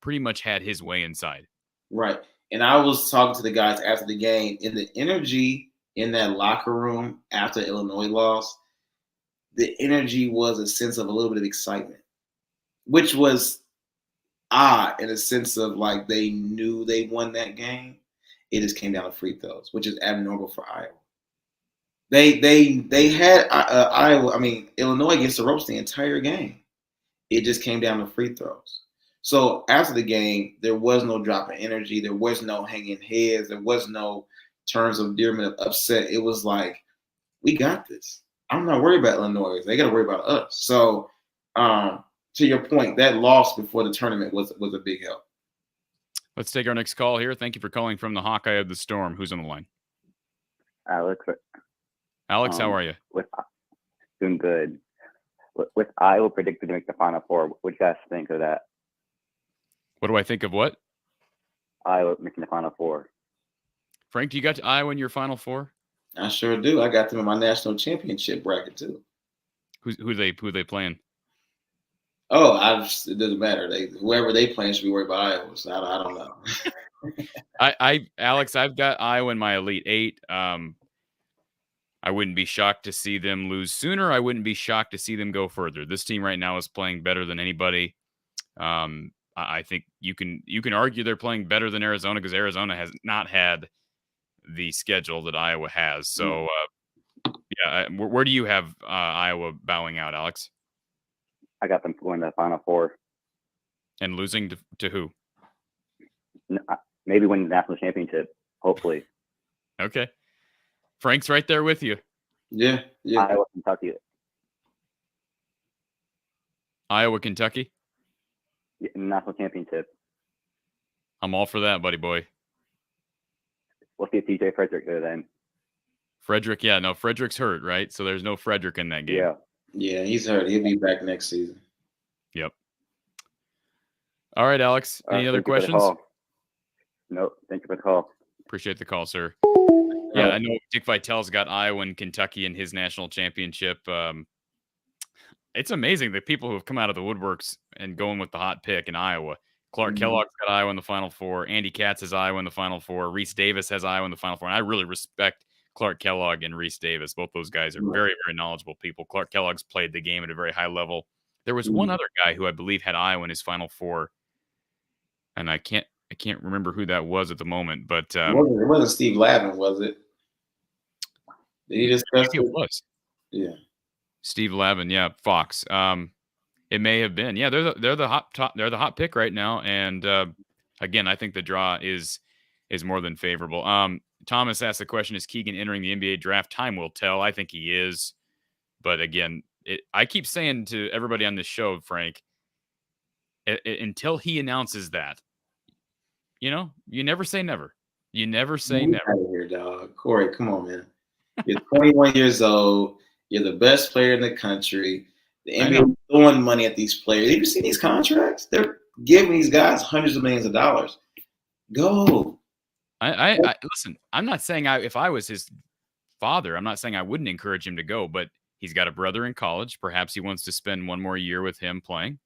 pretty much had his way inside. Right. And I was talking to the guys after the game, and the energy in that locker room after Illinois lost, the energy was a sense of a little bit of excitement, which was odd in a sense of like they knew they won that game. It just came down to free throws, which is abnormal for Iowa. They had Illinois against the ropes the entire game. It just came down to free throws. So after the game, there was no drop in energy. There was no hanging heads. There was no terms of endearment of upset. It was like, we got this. I'm not worried about Illinois. They got to worry about us. So to your point, that loss before the tournament was a big help. Let's take our next call here. Thank you for calling from the Hawkeye of the Storm. Who's on the line? Alex. Alex, how are you? Doing good. With Iowa predicted to make the Final Four, what do you guys think of that? What do I think of what? Iowa making the Final Four. Frank, do you got Iowa in your Final Four? I sure do. I got them in my national championship bracket too. Who they playing? Oh, it doesn't matter. Whoever they playing should be worried about Iowa. So I don't know. Alex, I've got Iowa in my Elite 8. I wouldn't be shocked to see them lose sooner. I wouldn't be shocked to see them go further. This team right now is playing better than anybody. I think you can argue they're playing better than Arizona because Arizona has not had the schedule that Iowa has. So, where do you have Iowa bowing out, Alex? I got them going to the Final Four. And losing to who? Maybe win the national championship, hopefully. Okay. Frank's right there with you. Yeah. Iowa, Kentucky. Iowa, Kentucky? National championship. I'm all for that, buddy boy. We'll see if TJ Frederick there then. Frederick, Frederick's hurt, right? So there's no Frederick in that game. Yeah, he's hurt. He'll be back next season. Yep. All right, Alex. Any other questions? Nope. Thank you for the call. Appreciate the call, sir. Yeah, I know Dick Vitale's got Iowa and Kentucky in his national championship. It's amazing the people who have come out of the woodworks and going with the hot pick in Iowa. Clark Kellogg's got Iowa in the Final Four. Andy Katz has Iowa in the Final Four. Reese Davis has Iowa in the Final Four. And I really respect Clark Kellogg and Reese Davis. Both those guys are very, very knowledgeable people. Clark Kellogg's played the game at a very high level. There was one other guy who I believe had Iowa in his Final Four, and I can't remember who that was at the moment. But it wasn't Steve Lavin, was it? Did he discuss it? It was. Yeah. Steve Lavin, Fox. It may have been. Yeah, they're the hot pick right now. And again, I think the draw is more than favorable. Thomas asked the question: is Keegan entering the NBA draft? Time will tell. I think he is. But again, I keep saying to everybody on this show, Frank, until he announces that, you never say never. You never say never. Out of here, dog. Corey, come on, man. You're 21 years old. You're the best player in the country. The NBA is throwing money at these players. Have you seen these contracts? They're giving these guys hundreds of millions of dollars. Go. I listen. I'm not saying if I was his father, I'm not saying I wouldn't encourage him to go. But he's got a brother in college. Perhaps he wants to spend one more year with him playing.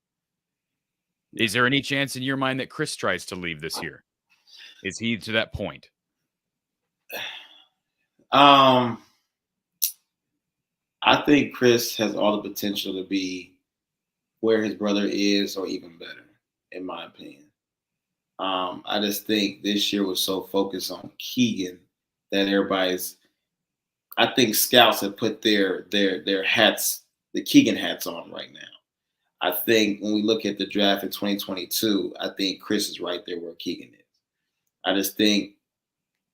Is there any chance in your mind that Chris tries to leave this year? Is he to that point? I think Chris has all the potential to be where his brother is or even better, in my opinion. I just think this year was so focused on Keegan that I think scouts have put their hats, the Keegan hats on right now. I think when we look at the draft in 2022, I think Chris is right there where Keegan is. I just think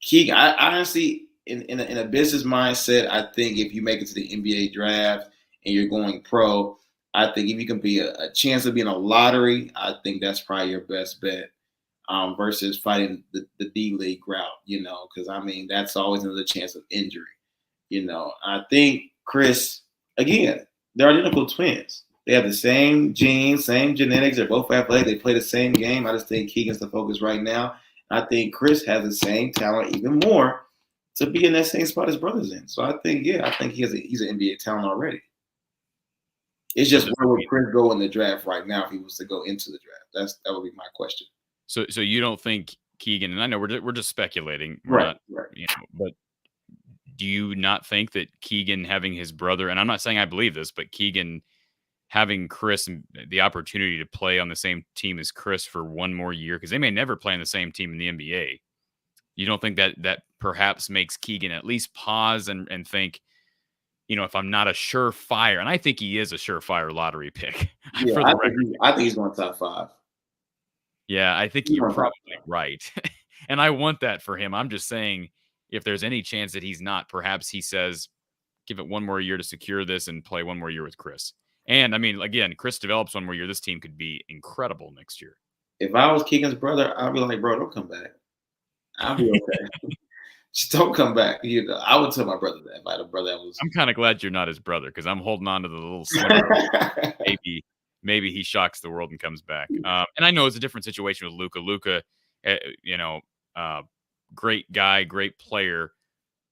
Keegan, I honestly, in a business mindset, I think if you make it to the NBA draft and you're going pro, I think if you can be a chance of being a lottery, I think that's probably your best bet versus fighting the D-League route, because, that's always another chance of injury. I think Chris, again, they're identical twins. They have the same genes, same genetics. They're both athletic. They play the same game. I just think Keegan's the focus right now. I think Chris has the same talent, even more, to be in that same spot his brother's in. So I think he's an NBA talent already. It's just where would Chris go in the draft right now if he was to go into the draft? That would be my question. So you don't think Keegan? And I know we're just speculating, right? But do you not think that Keegan having his brother, and I'm not saying I believe this, but Keegan having Chris and the opportunity to play on the same team as Chris for one more year, because they may never play on the same team in the NBA. You don't think that perhaps makes Keegan at least pause and think, if I'm not a surefire, and I think he is a surefire lottery pick. Yeah, I think he's going top 5. Yeah, I think you're probably right. And I want that for him. I'm just saying, if there's any chance that he's not, perhaps he says, give it one more year to secure this and play one more year with Chris. And again, Chris develops one more year. This team could be incredible next year. If I was Keegan's brother, I'd be like, bro, don't come back. I'll be okay. Just don't come back. I would tell my brother that if I had a brother that was. I'm kind of glad you're not his brother, because I'm holding on to the little sliver. Maybe he shocks the world and comes back. And I know it's a different situation with Luka. Luka, great guy, great player.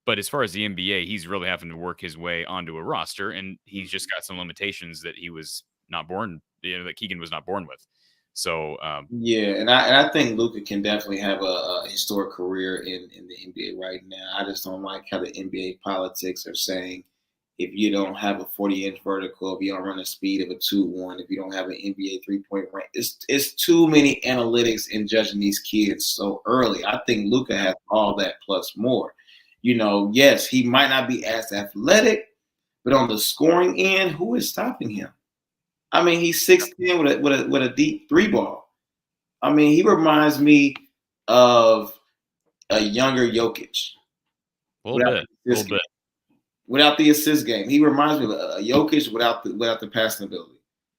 But as far as the NBA, he's really having to work his way onto a roster, and he's just got some limitations that he was not born, that Keegan was not born with. So and I think Luka can definitely have a historic career in the NBA right now. I just don't like how the NBA politics are saying if you don't have a 40-inch vertical, if you don't run the speed of a 2-1, if you don't have an NBA 3-point range, it's too many analytics in judging these kids so early. I think Luka has all that plus more. Yes, he might not be as athletic, but on the scoring end, who is stopping him? I mean, he's 6'10" with a deep three ball. I mean, he reminds me of a younger Jokic. A little bit. Without the assist game, he reminds me of a Jokic without the passing ability.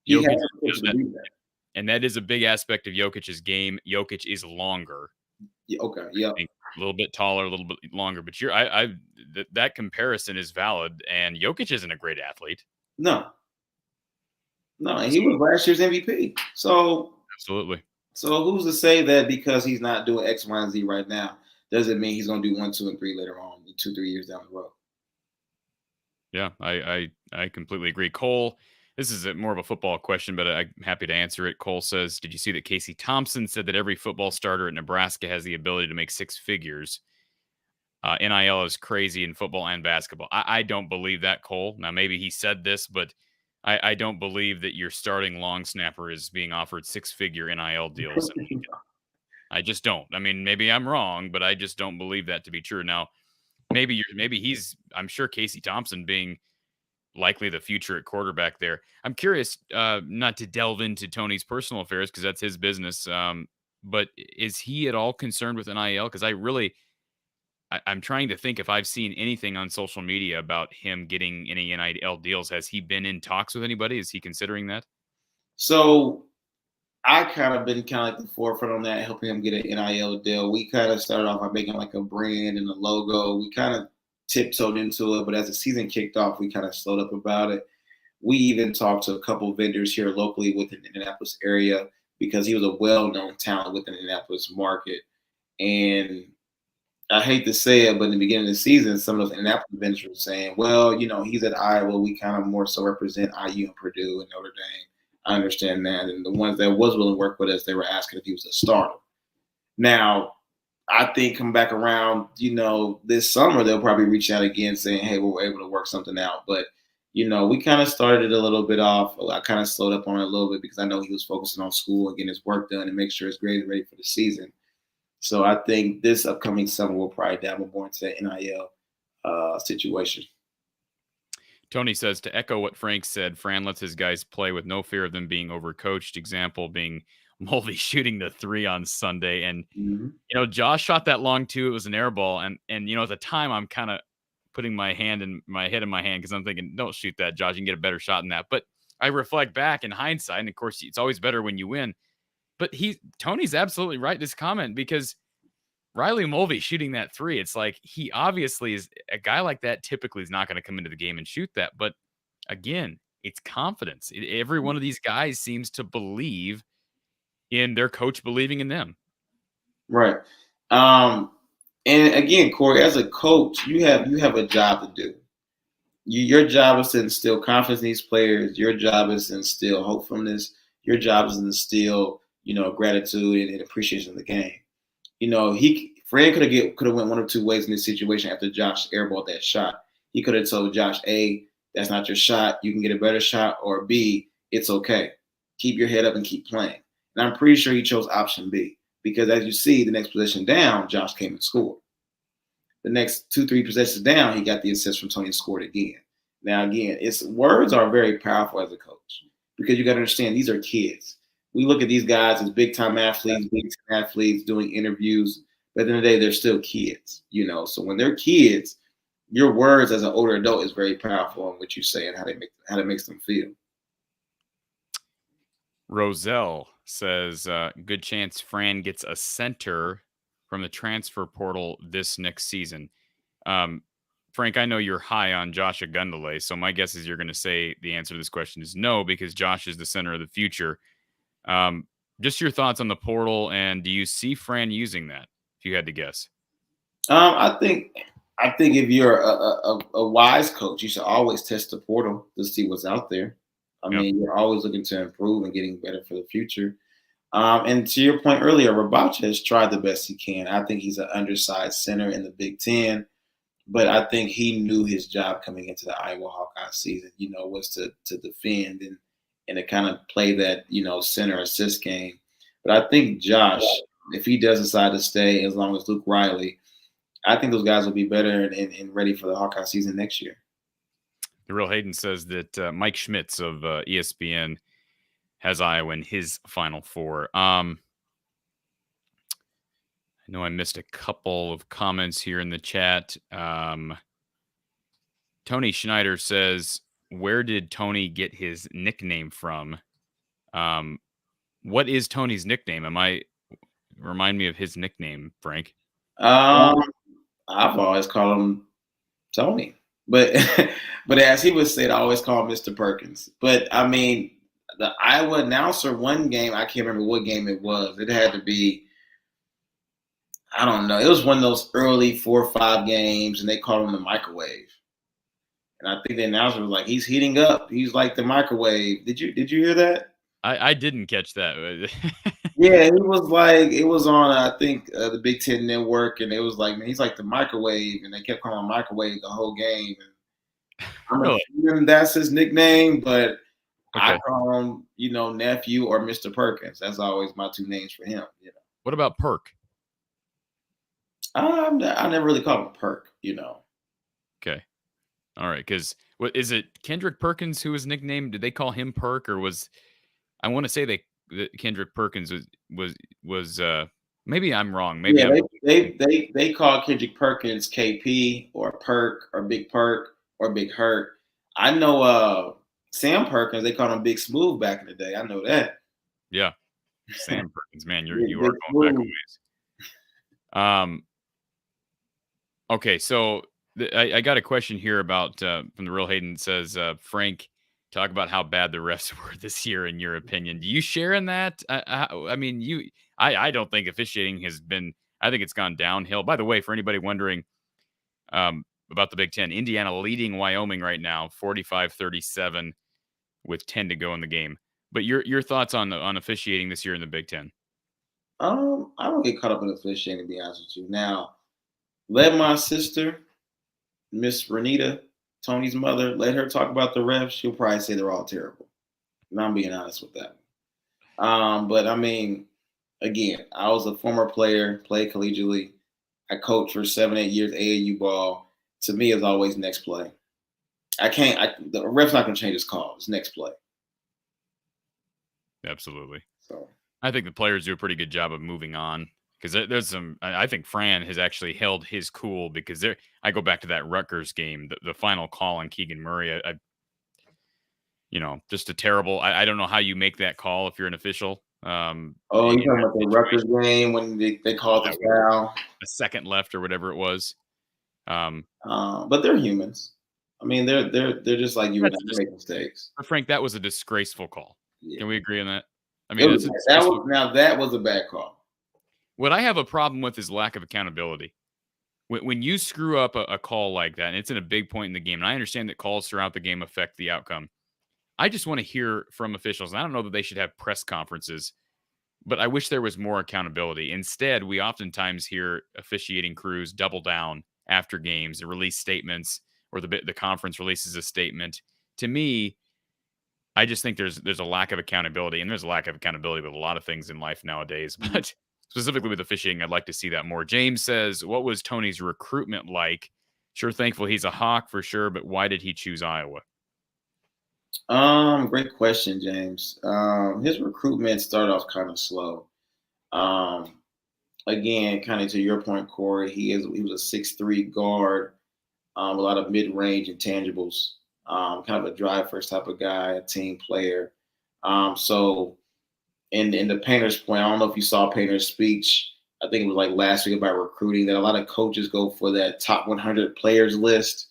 He has the potential to do that. And that is a big aspect of Jokic's game. Jokic is longer. Yeah, okay. Yeah. A little bit taller, a little bit longer. But that comparison is valid. And Jokic isn't a great athlete. No. And he was last year's MVP. So absolutely. So who's to say that because he's not doing X, Y, and Z right now doesn't mean he's going to do 1, 2, and 3 later on, 2, 3 years down the road? Yeah, I completely agree. Cole, this is more of a football question, but I'm happy to answer it. Cole says, did you see that Casey Thompson said that every football starter at Nebraska has the ability to make 6 figures? NIL is crazy in football and basketball. I don't believe that, Cole. Now, maybe he said this, but I don't believe that your starting long snapper is being offered 6-figure NIL deals. I just don't. I mean, maybe I'm wrong, but I just don't believe that to be true. Now, maybe I'm sure Casey Thompson being likely the future at quarterback there. I'm curious, not to delve into Tony's personal affairs because that's his business. But is he at all concerned with NIL? Because I'm trying to think if I've seen anything on social media about him getting any NIL deals. Has he been in talks with anybody? Is he considering that? So I kind of been like the forefront on that, helping him get an NIL deal. We kind of started off by making like a brand and a logo. We kind of tiptoed into it, but as the season kicked off, we kind of slowed up about it. We even talked to a couple of vendors here locally within the Indianapolis area because he was a well-known talent within the Indianapolis market. And I hate to say it, but in the beginning of the season, some of those Indianapolis vendors were saying, well, he's at Iowa. We kind of more so represent IU and Purdue and Notre Dame. I understand that. And the ones that was willing to work with us, they were asking if he was a starter. Now, I think come back around, this summer, they'll probably reach out again saying, hey, we're able to work something out. But, we kind of started a little bit off. I kind of slowed up on it a little bit because I know he was focusing on school and getting his work done and make sure his grades ready for the season. So I think this upcoming summer will probably dabble more into that NIL situation. Tony says, to echo what Frank said, Fran lets his guys play with no fear of them being overcoached. Example being Mulvey shooting the 3 on Sunday. And, Josh shot that long too. It was an air ball. And at the time, I'm kind of putting my head in my hand because I'm thinking, don't shoot that, Josh. You can get a better shot than that. But I reflect back in hindsight, and of course, it's always better when you win. But Tony's absolutely right, this comment, because Riley Mulvey shooting that 3, it's like he obviously is a guy like that typically is not going to come into the game and shoot that. But again, it's confidence. Every one of these guys seems to believe in their coach believing in them. Right. And again, Corey, as a coach, you have a job to do. Your job is to instill confidence in these players. Your job is to instill hopefulness. Your job is to instill, gratitude and appreciation of the game. Fred could have went one of 2 ways in this situation after Josh airballed that shot. He could have told Josh, A, that's not your shot. You can get a better shot. Or B, it's okay. Keep your head up and keep playing. And I'm pretty sure he chose option B because as you see, the next possession down, Josh came and scored. The next 2, 3 possessions down, he got the assist from Tony and scored again. Now, again, words are very powerful as a coach because you got to understand these are kids. We look at these guys as big-time athletes doing interviews. But at the end of the day, they're still kids, So when they're kids, your words as an older adult is very powerful on what you say and how it makes them feel. Roselle says, good chance Fran gets a center from the transfer portal this next season. Frank, I know you're high on Josh Agundale, so my guess is you're going to say the answer to this question is no because Josh is the center of the future. Just your thoughts on the portal, and do you see Fran using that, if you had to guess? I think if you're a wise coach, you should always test the portal to see what's out there. I mean, you're always looking to improve and getting better for the future. And to your point earlier, Rabacha has tried the best he can. I think he's an undersized center in the Big Ten, but I think he knew his job coming into the Iowa Hawkeye season, was to defend and to kind of play that, center assist game. But I think Josh, if he does decide to stay, as long as Luke Riley, I think those guys will be better and ready for the Hawkeye season next year. The Real Hayden says that Mike Schmitz of ESPN has Iowa in his Final Four. I know I missed a couple of comments here in the chat. Tony Schneider says, where did Tony get his nickname from? What is Tony's nickname? Remind me of his nickname, Frank. I've always called him Tony, but but as he would say, I always call him Mr. Perkins. But I mean, the Iowa announcer one game, I can't remember what game it was. It had to be, I don't know. It was one of those early 4 or 5 games, and they called him the microwave. And I think the announcer was like, "He's heating up. He's like the microwave." Did you hear that? I didn't catch that. Yeah, he was like, it was on, I think, the Big Ten Network, and it was like, man, he's like the microwave, and they kept calling him microwave the whole game. And I'm Really? assuming that's his nickname, but Okay. I call him, nephew or Mr. Perkins. That's always my 2 names for him. What about Perk? I never really call him Perk. Okay. All right. Because is it Kendrick Perkins who was nicknamed? Did they call him Perk, or I want to say that Kendrick Perkins was maybe I'm wrong. Maybe Yeah, they call Kendrick Perkins KP or Perk or Big Perk or Big Hurt. I know Sam Perkins, they called him Big Smooth back in the day. I know that. Yeah. Sam Perkins, man, you Big are going back a Smooth. ways. Okay, so I got a question here about from the Real Hayden. Says, Frank, talk about how bad the refs were this year in your opinion. Do you share in that? I mean, I don't think officiating has been. I think it's gone downhill. By the way, for anybody wondering about the Big Ten, Indiana leading Wyoming right now, 45-37, with 10 to go in the game. But your thoughts on officiating this year in the Big Ten? I don't get caught up in officiating, to be honest with you. Now, let my sister, Miss Renita, Tony's mother, let her talk about the refs. She'll probably say they're all terrible. And I'm being honest with that. But I mean, again, I was a former player, played collegiately. I coached for 7-8 years AAU ball. To me, it's always next play. The ref's not going to change his call. It's next play. Absolutely. So I think the players do a pretty good job of moving on, because there's some. I think Fran has actually held his cool, because I go back to that Rutgers game, the final call on Keegan Murray. Just a terrible. I don't know how you make that call if you're an official. you talking about the Rutgers game when they called the foul? A second left or whatever it was. But they're humans. I mean, they're just like you and I, make mistakes. But Frank, that was a disgraceful call. Yeah. Can we agree on that? I mean, that was a bad call. What I have a problem with is lack of accountability. When you screw up a call like that, and it's in a big point in the game, and I understand that calls throughout the game affect the outcome, I just want to hear from officials. And I don't know that they should have press conferences, but I wish there was more accountability. Instead, we oftentimes hear officiating crews double down after games and release statements, or the conference releases a statement. To me, I just think there's a lack of accountability, and there's a lack of accountability with a lot of things in life nowadays. But specifically with officiating, I'd like to see that more. James says, what was Tony's recruitment like? Sure, thankful he's a Hawk for sure, but why did he choose Iowa? Great question, James. His recruitment started off kind of slow. Again, kind of to your point, Corey, he was a 6'3" guard, a lot of mid-range intangibles, kind of a drive first type of guy, a team player. So in the Painter's point, I don't know if you saw Painter's speech. I think it was like last week about recruiting, that a lot of coaches go for that top 100 players list.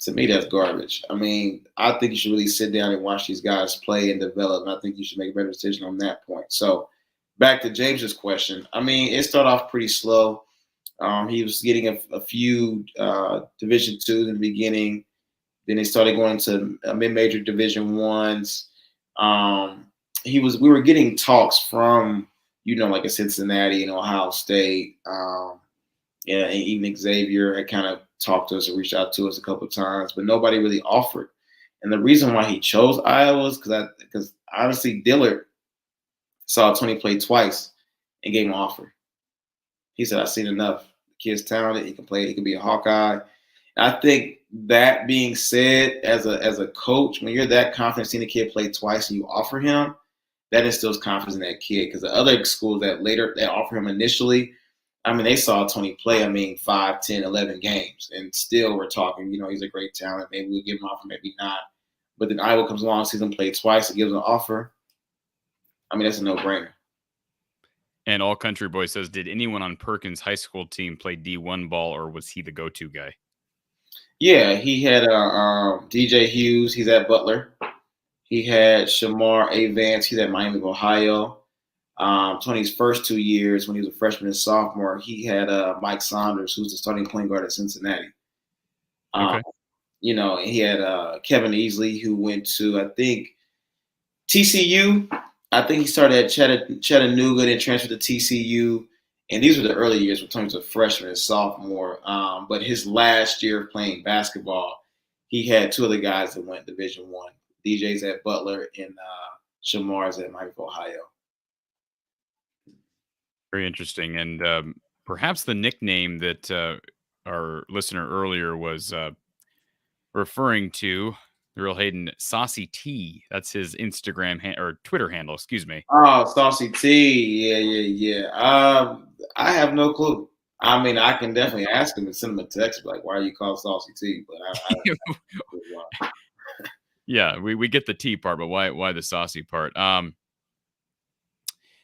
To me, that's garbage. I mean, I think you should really sit down and watch these guys play and develop. And I think you should make a better decision on that point. So back to James's question. I mean, it started off pretty slow. He was getting a few Division II in the beginning. Then they started going to mid-major Division I's. We were getting talks from, like a Cincinnati and Ohio State. And even Xavier had kind of talked to us and reached out to us a couple of times, but nobody really offered. And the reason why he chose Iowa is because honestly, Dillard saw Tony play twice and gave him an offer. He said, "I've seen enough. kid's talented. He can play. He can be a Hawkeye. I think that being said, as a coach, when you're that confident, seeing a kid play twice and you offer him, that instills confidence in that kid. Because the other schools that offer him initially, I mean, they saw Tony play, 5, 10, 11 games. And still we're talking, he's a great talent. Maybe we'll give him an offer, maybe not. But then Iowa comes along, sees him play twice, and gives him an offer. That's a no-brainer. And All Country Boy says, did anyone on Perkins' high school team play D1 ball, or was he the go-to guy? Yeah, he had DJ Hughes. He's at Butler. He had Shamar A. Vance. He's at Miami of Ohio. Tony's first 2 years, when he was a freshman and sophomore, he had Mike Saunders, who's the starting point guard at Cincinnati. Okay. And he had Kevin Easley, who went to, I think, TCU. I think he started at Chattanooga and transferred to TCU. And these were the early years when Tony was a freshman and sophomore. But his last year of playing basketball, he had 2 other guys that went Division I. DJ's at Butler and Shamar's at Miami of Ohio. Very interesting. And perhaps the nickname that our listener earlier was referring to, the real Hayden, Saucy T. That's his Instagram or Twitter handle, excuse me. Oh, Saucy T. Yeah. I have no clue. I can definitely ask him and send him a text like, why are you called Saucy T? But I Yeah, we get the T part, but why the saucy part?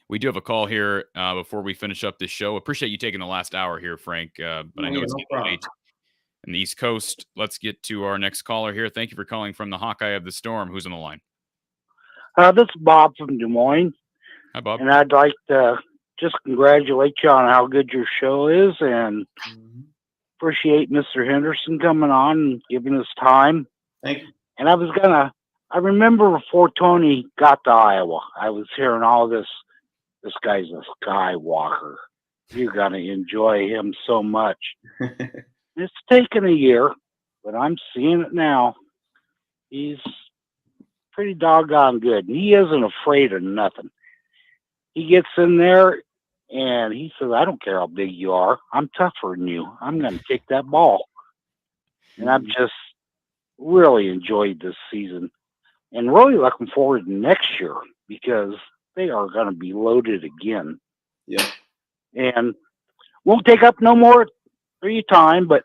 We do have a call here before we finish up this show. Appreciate you taking the last hour here, Frank. But I know it's getting late in the East Coast. Let's get to our next caller here. Thank you for calling from the Hawkeye of the Storm. Who's on the line? This is Bob from Des Moines. Hi, Bob. And I'd like to just congratulate you on how good your show is and appreciate Mr. Henderson coming on and giving us time. Thank you. And I remember before Tony got to Iowa, I was hearing all this guy's a Skywalker. You're going to enjoy him so much. It's taken a year, but I'm seeing it now. He's pretty doggone good. And he isn't afraid of nothing. He gets in there and he says, I don't care how big you are. I'm tougher than you. I'm going to kick that ball. And I've just really enjoyed this season and really looking forward to next year because they are going to be loaded again. Yeah. And won't take up no more of your time, but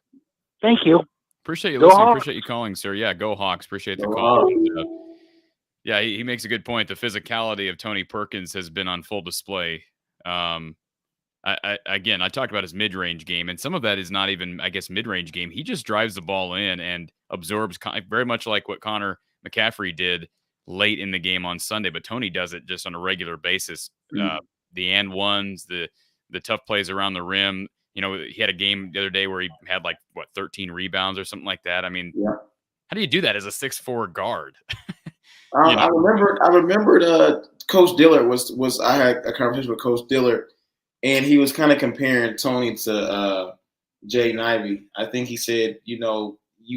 thank you. Appreciate you Go listening. Hawks. Appreciate you calling, sir. Yeah, go Hawks. Appreciate the Go call. Hawks. Yeah, he makes a good point. The physicality of Tony Perkins has been on full display. I talked about his mid-range game, and some of that is not even, I guess, mid-range game. He just drives the ball in and absorbs very much like what Connor McCaffrey did late in the game on Sunday. But Tony does it just on a regular basis. The and ones, the tough plays around the rim. He had a game the other day where he had 13 rebounds or something like that. How do you do that as a 6'4" guard? I remembered Coach Dillard was I had a conversation with Coach Dillard, and he was kind of comparing Tony to Jay Nivey. I think he said, you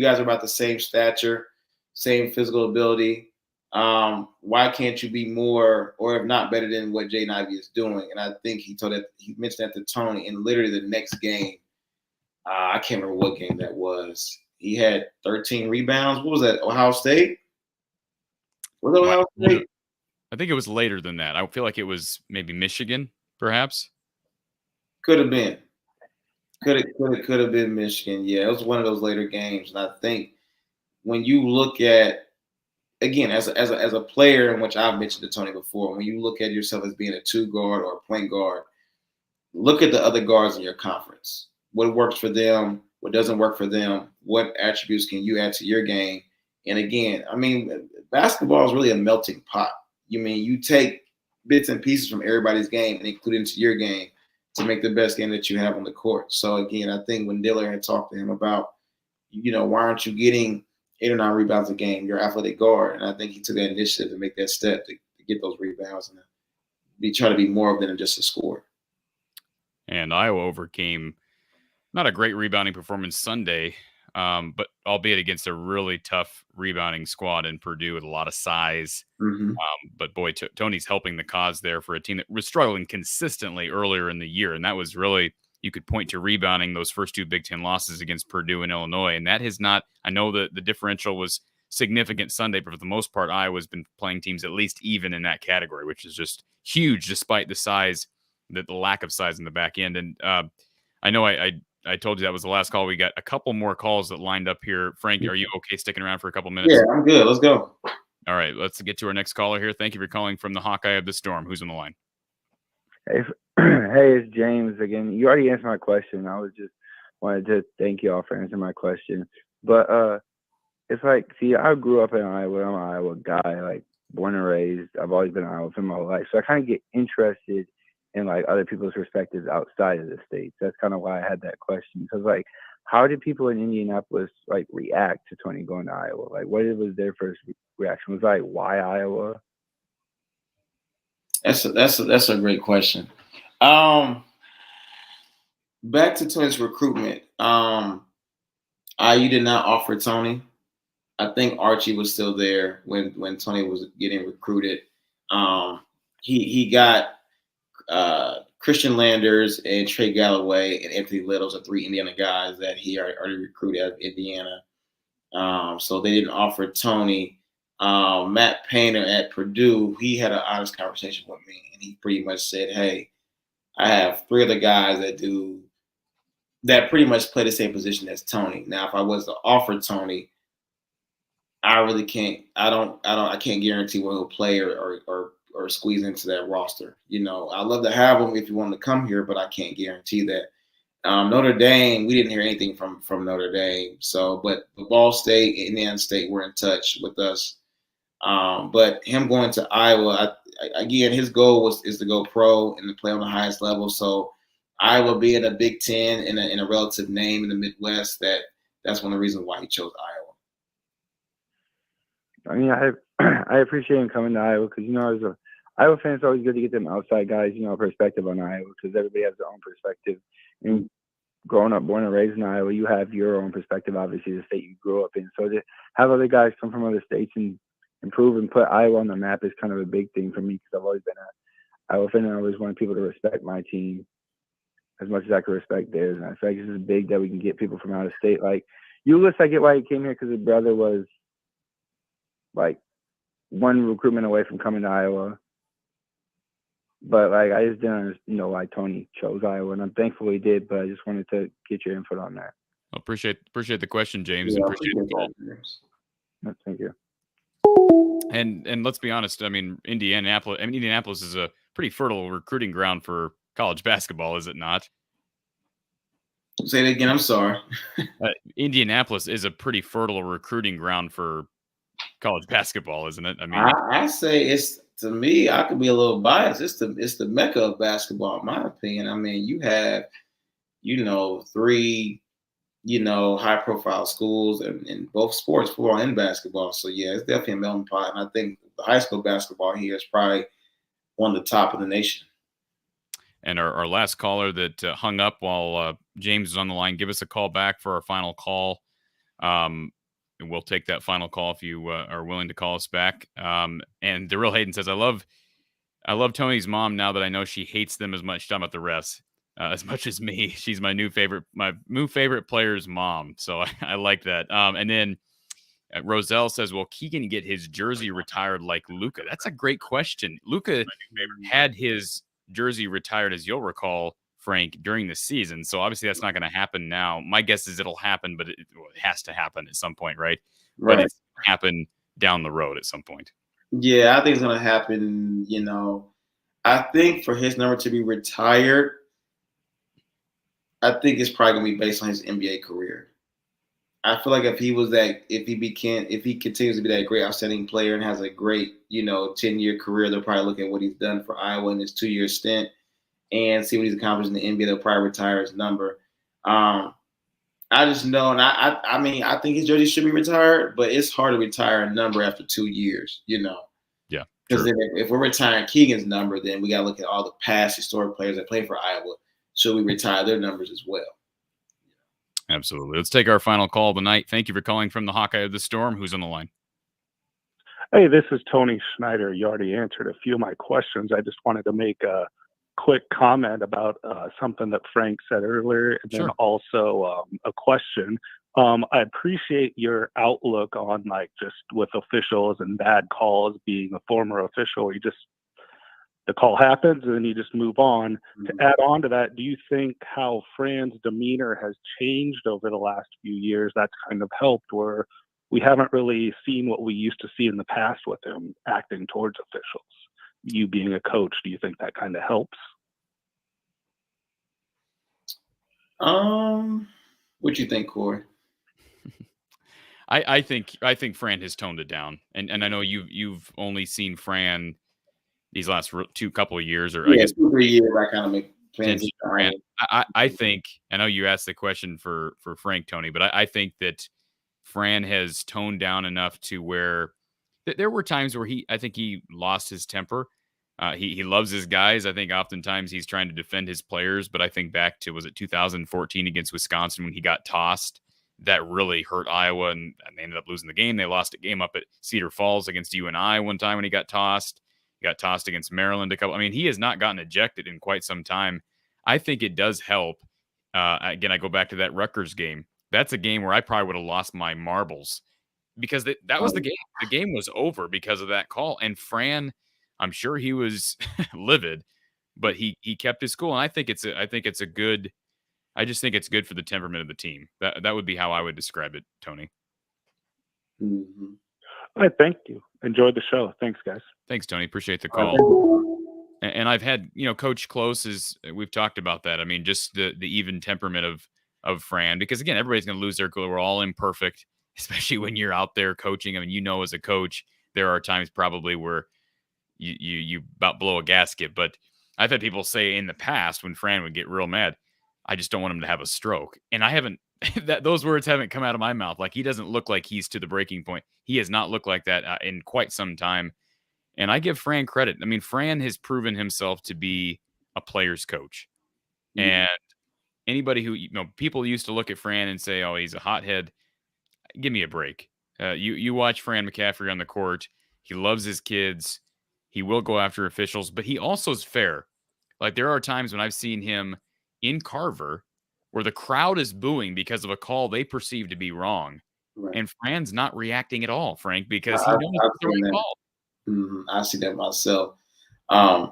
guys are about the same stature, same physical ability. Why can't you be more, or if not better than what Jay Nivey is doing? And I think he mentioned that to Tony, and literally the next game, I can't remember what game that was. He had 13 rebounds. What was that? Ohio State? Was it Ohio State? I think it was later than that. I feel like it was maybe Michigan, perhaps. Could have been. Could have been Michigan. Yeah, it was one of those later games. And I think when you look at, again, as a player, in which I've mentioned to Tony before, when you look at yourself as being a 2 guard or a point guard, look at the other guards in your conference. What works for them? What doesn't work for them? What attributes can you add to your game? And again, basketball is really a melting pot. You take bits and pieces from everybody's game and include it into your game to make the best game that you have on the court. So again, I think when Dillard had talked to him about, why aren't you getting 8 or 9 rebounds a game? You're athletic guard. And I think he took that initiative to make that step to get those rebounds and try to be more than just a scorer. And Iowa overcame not a great rebounding performance Sunday, but albeit against a really tough rebounding squad in Purdue with a lot of size. Mm-hmm. But boy, Tony's helping the cause there for a team that was struggling consistently earlier in the year. And that was really you could point to rebounding those first two Big Ten losses against Purdue and Illinois. And that has not, I know that the differential was significant Sunday, but for the most part, Iowa's been playing teams at least even in that category, which is just huge despite the size, the lack of size in the back end. And I know I told you that was the last call. We got a couple more calls that lined up here. Frank, are you okay sticking around for a couple minutes? Yeah, I'm good. Let's go. All right, let's get to our next caller here. Thank you for calling from the Hawkeye of the Storm. Who's on the line? Hey, hey, it's James again. You already answered my question. I was just wanted to thank you all for answering my question. But it's like, see, I grew up in Iowa. I'm an Iowa guy, like born and raised. I've always been an Iowa fan my whole life. So I kind of get interested in like other people's perspectives outside of the states. That's kind of why I had that question. Because like, how did people in Indianapolis like react to Tony going to Iowa? Like, what was their first reaction? Was like, why Iowa? That's a great question. Back to Tony's recruitment. IU did not offer Tony. I think Archie was still there when Tony was getting recruited. He got Christian Landers and Trey Galloway and Anthony Littles are 3 Indiana guys that he already recruited out of Indiana. So they didn't offer Tony. Matt Painter at Purdue, he had an honest conversation with me, and he pretty much said, hey, I have 3 other guys that pretty much play the same position as Tony. Now, if I was to offer Tony, I really can't. I can't guarantee where he'll play or squeeze into that roster. You know, I'd love to have him if you want to come here, but I can't guarantee that. Notre Dame, we didn't hear anything from Notre Dame. So, but Ball State and Indiana State were in touch with us. But him going to Iowa, again, his goal is to go pro and to play on the highest level. So Iowa being a Big Ten and a relative name in the Midwest, that's one of the reasons why he chose Iowa. I mean, I appreciate him coming to Iowa because, you know, as a Iowa fan, it's always good to get them outside guys, you know, perspective on Iowa because everybody has their own perspective. And growing up, born and raised in Iowa, you have your own perspective, obviously, the state you grew up in. So to have other guys come from other states and improve and put Iowa on the map is kind of a big thing for me because I've always been an Iowa fan and I always wanted people to respect my team as much as I could respect theirs. And I feel like this is big that we can get people from out of state. Like, Ulyss, I get why he came here because his brother was like one recruitment away from coming to Iowa. But like, I just didn't know why Tony chose Iowa, and I'm thankful he did. But I just wanted to get your input on that. Well, appreciate the question, James. Yeah, and appreciate the call. Thank you. And let's be honest. I mean, Indianapolis is a pretty fertile recruiting ground for college basketball, is it not? Say it again. I'm sorry. Indianapolis is a pretty fertile recruiting ground for college basketball, isn't it? I mean, I say it's, to me, I could be a little biased. It's the mecca of basketball, in my opinion. I mean, you have, 3, high profile schools in both sports, football and basketball. So yeah, it's definitely a melting pot. And I think the high school basketball here is probably one of the top in the nation. And our last caller that hung up while James is on the line, give us a call back for our final call. And we'll take that final call if you are willing to call us back. And Darryl Hayden says, I love Tony's mom now that I know she hates them as much. Talking about the refs as much as me. She's my new favorite player's mom. So I like that. And then Roselle says, will Keegan get his jersey retired like Luka? That's a great question. Luka had his jersey retired, as you'll recall, Frank, during the season. So obviously that's not going to happen now. My guess is it'll happen, but it has to happen at some point, right? But it's going to happen down the road at some point. Yeah, I think it's going to happen. I think for his number to be retired, I think it's probably going to be based on his NBA career. I feel like if he continues to be that great outstanding player and has a great, 10-year career, they'll probably look at what he's done for Iowa in his 2-year stint and see what he's accomplished in the NBA. They'll probably retire his number. I just know, and I think his jersey should be retired, but it's hard to retire a number after 2 years, Yeah. Because if we're retiring Keegan's number, then we got to look at all the past historic players that played for Iowa. Should we retire their numbers as well? Absolutely. Let's take our final call of the night. Thank you for calling from the Hawkeye of the Storm. Who's on the line? Hey, this is Tony Snyder. You already answered a few of my questions. I just wanted to make a quick comment about something that Frank said earlier, and then Sure. also a question. I appreciate your outlook on like just with officials and bad calls. Being a former official, the call happens and then you just move on. To add on to that, do you think how Fran's demeanor has changed over the last few years? That's kind of helped, where we haven't really seen what we used to see in the past with him acting towards officials. You being a coach, do you think that kind of helps? What you think, Corey? I think Fran has toned it down, and I know you've only seen Fran these last couple of years, or I guess 2-3 years. I kind of make plans. since Fran. I think, I know you asked the question for Frank, Tony, but I think that Fran has toned down enough to where there were times where I think he lost his temper. He loves his guys. I think oftentimes he's trying to defend his players, but I think back to, was it 2014 against Wisconsin when he got tossed? That really hurt Iowa, and they ended up losing the game. They lost a game up at Cedar Falls against UNI one time when he got tossed. He got tossed against Maryland a couple. I mean, he has not gotten ejected in quite some time. I think it does help. Again, I go back to that Rutgers game. That's a game where I probably would have lost my marbles because that was the game. The game was over because of that call. And Fran, I'm sure he was livid, but he kept his cool. And I think it's a good. I just think it's good for the temperament of the team. That would be how I would describe it, Tony. Mm-hmm. All right, thank you. Enjoyed the show. Thanks, guys. Thanks, Tony. Appreciate the call. And I've had, Coach Close we've talked about that. I mean, just the even temperament of Fran, because again, everybody's going to lose their cool. We're all imperfect, especially when you're out there coaching. I mean, as a coach, there are times probably where you about blow a gasket. But I've had people say in the past when Fran would get real mad, I just don't want him to have a stroke. And I haven't, those words haven't come out of my mouth. Like, he doesn't look like he's to the breaking point. He has not looked like that in quite some time. And I give Fran credit. I mean, Fran has proven himself to be a player's coach. Mm-hmm. And anybody who, people used to look at Fran and say, oh, he's a hothead. Give me a break. You watch Fran McCaffrey on the court. He loves his kids. He will go after officials, but he also is fair. Like, there are times when I've seen him in Carver where the crowd is booing because of a call they perceive to be wrong. Right. And Fran's not reacting at all, Frank, because he knows it's the right call. Mm-hmm. I see that myself. I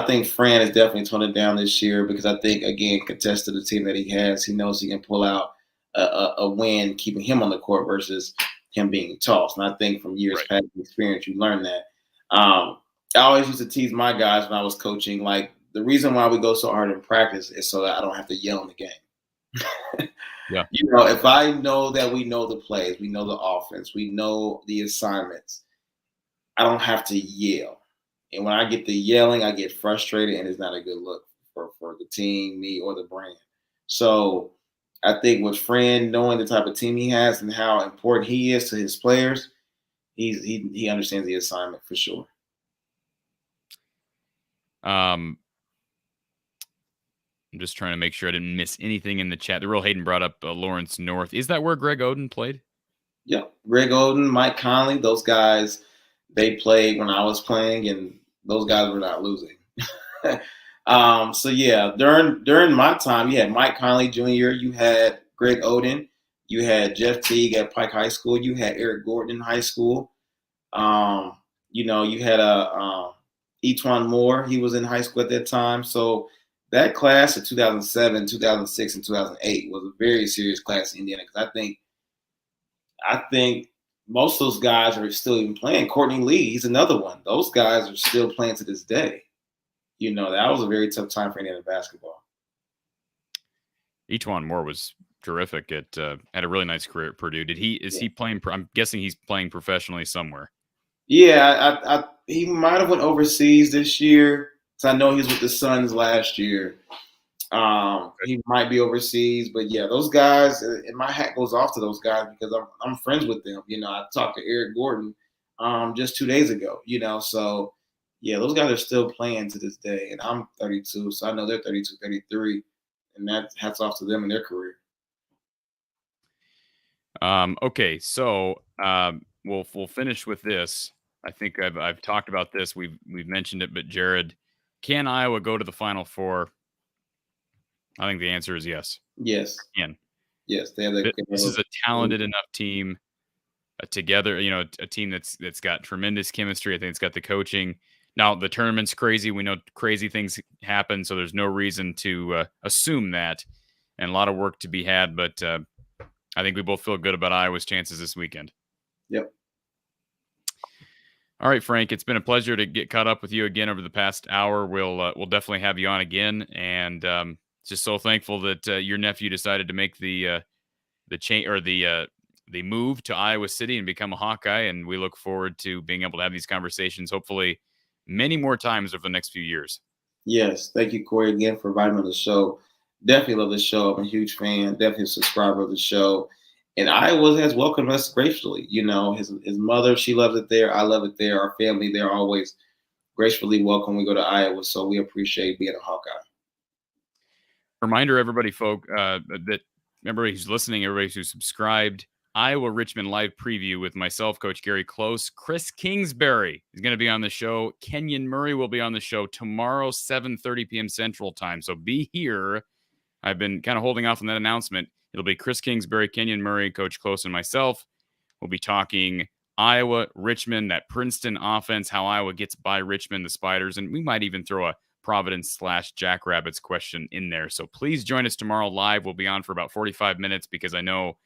think Fran has definitely toned it down this year because I think, again, contest to the team that he has, he knows he can pull out a win, keeping him on the court versus him being tossed. And I think from years past experience, you learn that. I always used to tease my guys when I was coaching, like, the reason why we go so hard in practice is so that I don't have to yell in the game. Yeah. If I know that we know the plays, we know the offense, we know the assignments, I don't have to yell. And when I get the yelling, I get frustrated, and it's not a good look for the team, me, or the brand. So I think with Fran, knowing the type of team he has and how important he is to his players, he understands the assignment for sure. I'm just trying to make sure I didn't miss anything in the chat. The Real Hayden brought up Lawrence North. Is that where Greg Oden played? Yeah, Greg Oden, Mike Conley, those guys, they played when I was playing, and those guys were not losing. So yeah, during my time, you had Mike Conley Jr., you had Greg Oden, you had Jeff Teague at Pike High School, you had Eric Gordon in high school. You had Etwan Moore. He was in high school at that time. So that class of 2007, 2006, and 2008 was a very serious class in Indiana because I think most of those guys are still even playing. Courtney Lee, he's another one. Those guys are still playing to this day. That was a very tough time for Indiana basketball. Etwan Moore was terrific had a really nice career at Purdue. He playing? I'm guessing he's playing professionally somewhere. Yeah, he might have went overseas this year. So I know he was with the Suns last year. He might be overseas, but yeah, those guys. And my hat goes off to those guys because I'm friends with them. I talked to Eric Gordon just 2 days ago. So yeah, those guys are still playing to this day. And I'm 32, so I know they're 32, 33, and that hats off to them in their career. Okay, so we'll finish with this. I think I've talked about this. We've mentioned it, but Jared Can Iowa go to the Final Four? I think the answer is yes. Yes. Can. Yes. They have that. This is a talented enough team together. A team that's got tremendous chemistry. I think it's got the coaching. Now the tournament's crazy. We know crazy things happen, so there's no reason to assume that. And a lot of work to be had, but I think we both feel good about Iowa's chances this weekend. Yep. All right, Frank, it's been a pleasure to get caught up with you again over the past hour. We'll definitely have you on again, and just so thankful that your nephew decided to make the move to Iowa City and become a Hawkeye, and we look forward to being able to have these conversations, hopefully many more times over the next few years. Yes, thank you, Corey, again for inviting me on the show. Definitely love the show. I'm a huge fan, definitely a subscriber of the show. And Iowa has welcomed us gracefully. His mother, she loves it there. I love it there. Our family, they're always gracefully welcome when we go to Iowa. So we appreciate being a Hawkeye. Reminder, everybody, that everybody who's listening, everybody who's subscribed, Iowa Richmond live preview with myself, Coach Gary Close. Chris Kingsbury is going to be on the show. Keegan Murray will be on the show tomorrow, 7:30 p.m. Central Time. So be here. I've been kind of holding off on that announcement. It'll be Chris Kingsbury, Keegan Murray, Coach Close, and myself. We'll be talking Iowa, Richmond, that Princeton offense, how Iowa gets by Richmond, the Spiders, and we might even throw a Providence/Jackrabbits question in there. So please join us tomorrow live. We'll be on for about 45 minutes because I know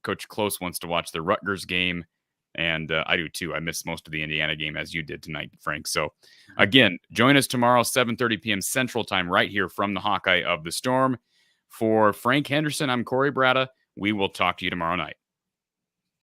Coach Close wants to watch the Rutgers game, and I do too. I missed most of the Indiana game as you did tonight, Frank. So again, join us tomorrow, 7:30 p.m. Central Time, right here from the Hawkeye of the Storm. For Frank Henderson, I'm Corey Brada. We will talk to you tomorrow night.